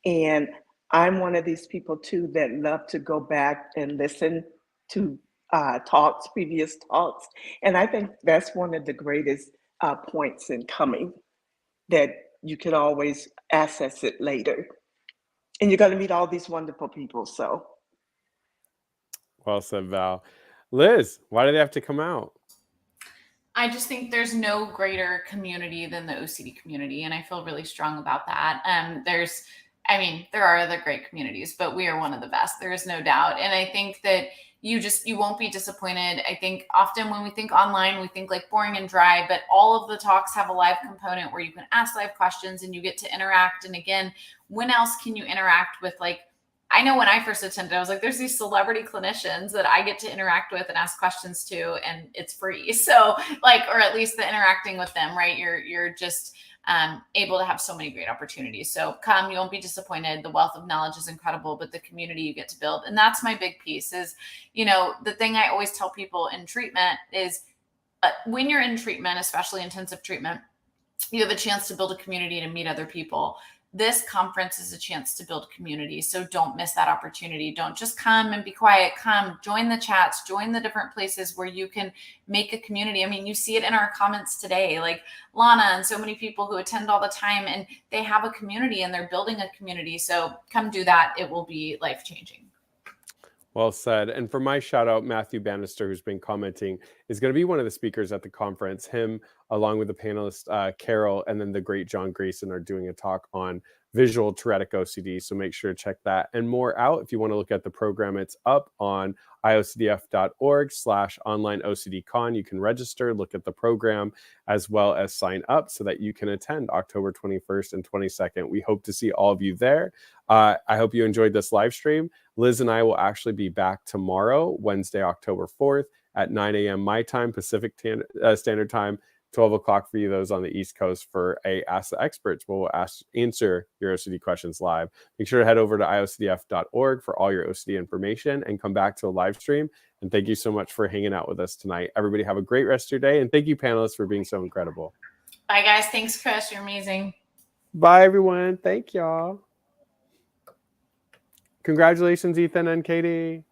And I'm one of these people too that love to go back and listen to previous talks. And I think that's one of the greatest points in coming, that you can always access it later. And you're going to meet all these wonderful people. So, Well said, Val. Liz, why do they have to come out? I just think there's no greater community than the OCD community, and I feel really strong about that. There are other great communities, but we are one of the best. There is no doubt. And I think that you won't be disappointed. I think often when we think online, we think like boring and dry, but all of the talks have a live component where you can ask live questions and you get to interact. And again, when else can you interact with, like, I know when I first attended, I was like, there's these celebrity clinicians that I get to interact with and ask questions to, and it's free. So or at least the interacting with them, right? You're just able to have so many great opportunities. So come, you won't be disappointed. The wealth of knowledge is incredible, but the community you get to build. And that's my big piece is, the thing I always tell people in treatment is when you're in treatment, especially intensive treatment, you have a chance to build a community, to meet other people. This conference is a chance to build community. So don't miss that opportunity. Don't just come and be quiet. Come, join the chats, join the different places where you can make a community. I mean, you see it in our comments today, like Lana and so many people who attend all the time, and they have a community and they're building a community. So come do that. It will be life-changing. Well said. And for my shout out, Matthew Bannister, who's been commenting, is going to be one of the speakers at the conference. Him, along with the panelist Carol, and then the great John Grayson, are doing a talk on visual Tourettic OCD. So make sure to check that and more out. If you want to look at the program, it's up on iocdf.org/online OCDcon. You can register, look at the program, as well as sign up so that you can attend October 21st and 22nd. We hope to see all of you there. I hope you enjoyed this live stream. Liz and I will actually be back tomorrow, Wednesday, October 4th at 9 a.m. my time, Pacific Standard Time, 12 o'clock for you, those on the East Coast, for a Ask the Experts, where we'll answer your OCD questions live. Make sure to head over to iocdf.org for all your OCD information and come back to a live stream. And thank you so much for hanging out with us tonight. Everybody have a great rest of your day. And thank you, panelists, for being so incredible. Bye, guys. Thanks, Chris. You're amazing. Bye, everyone. Thank y'all. Congratulations, Ethan and Katie.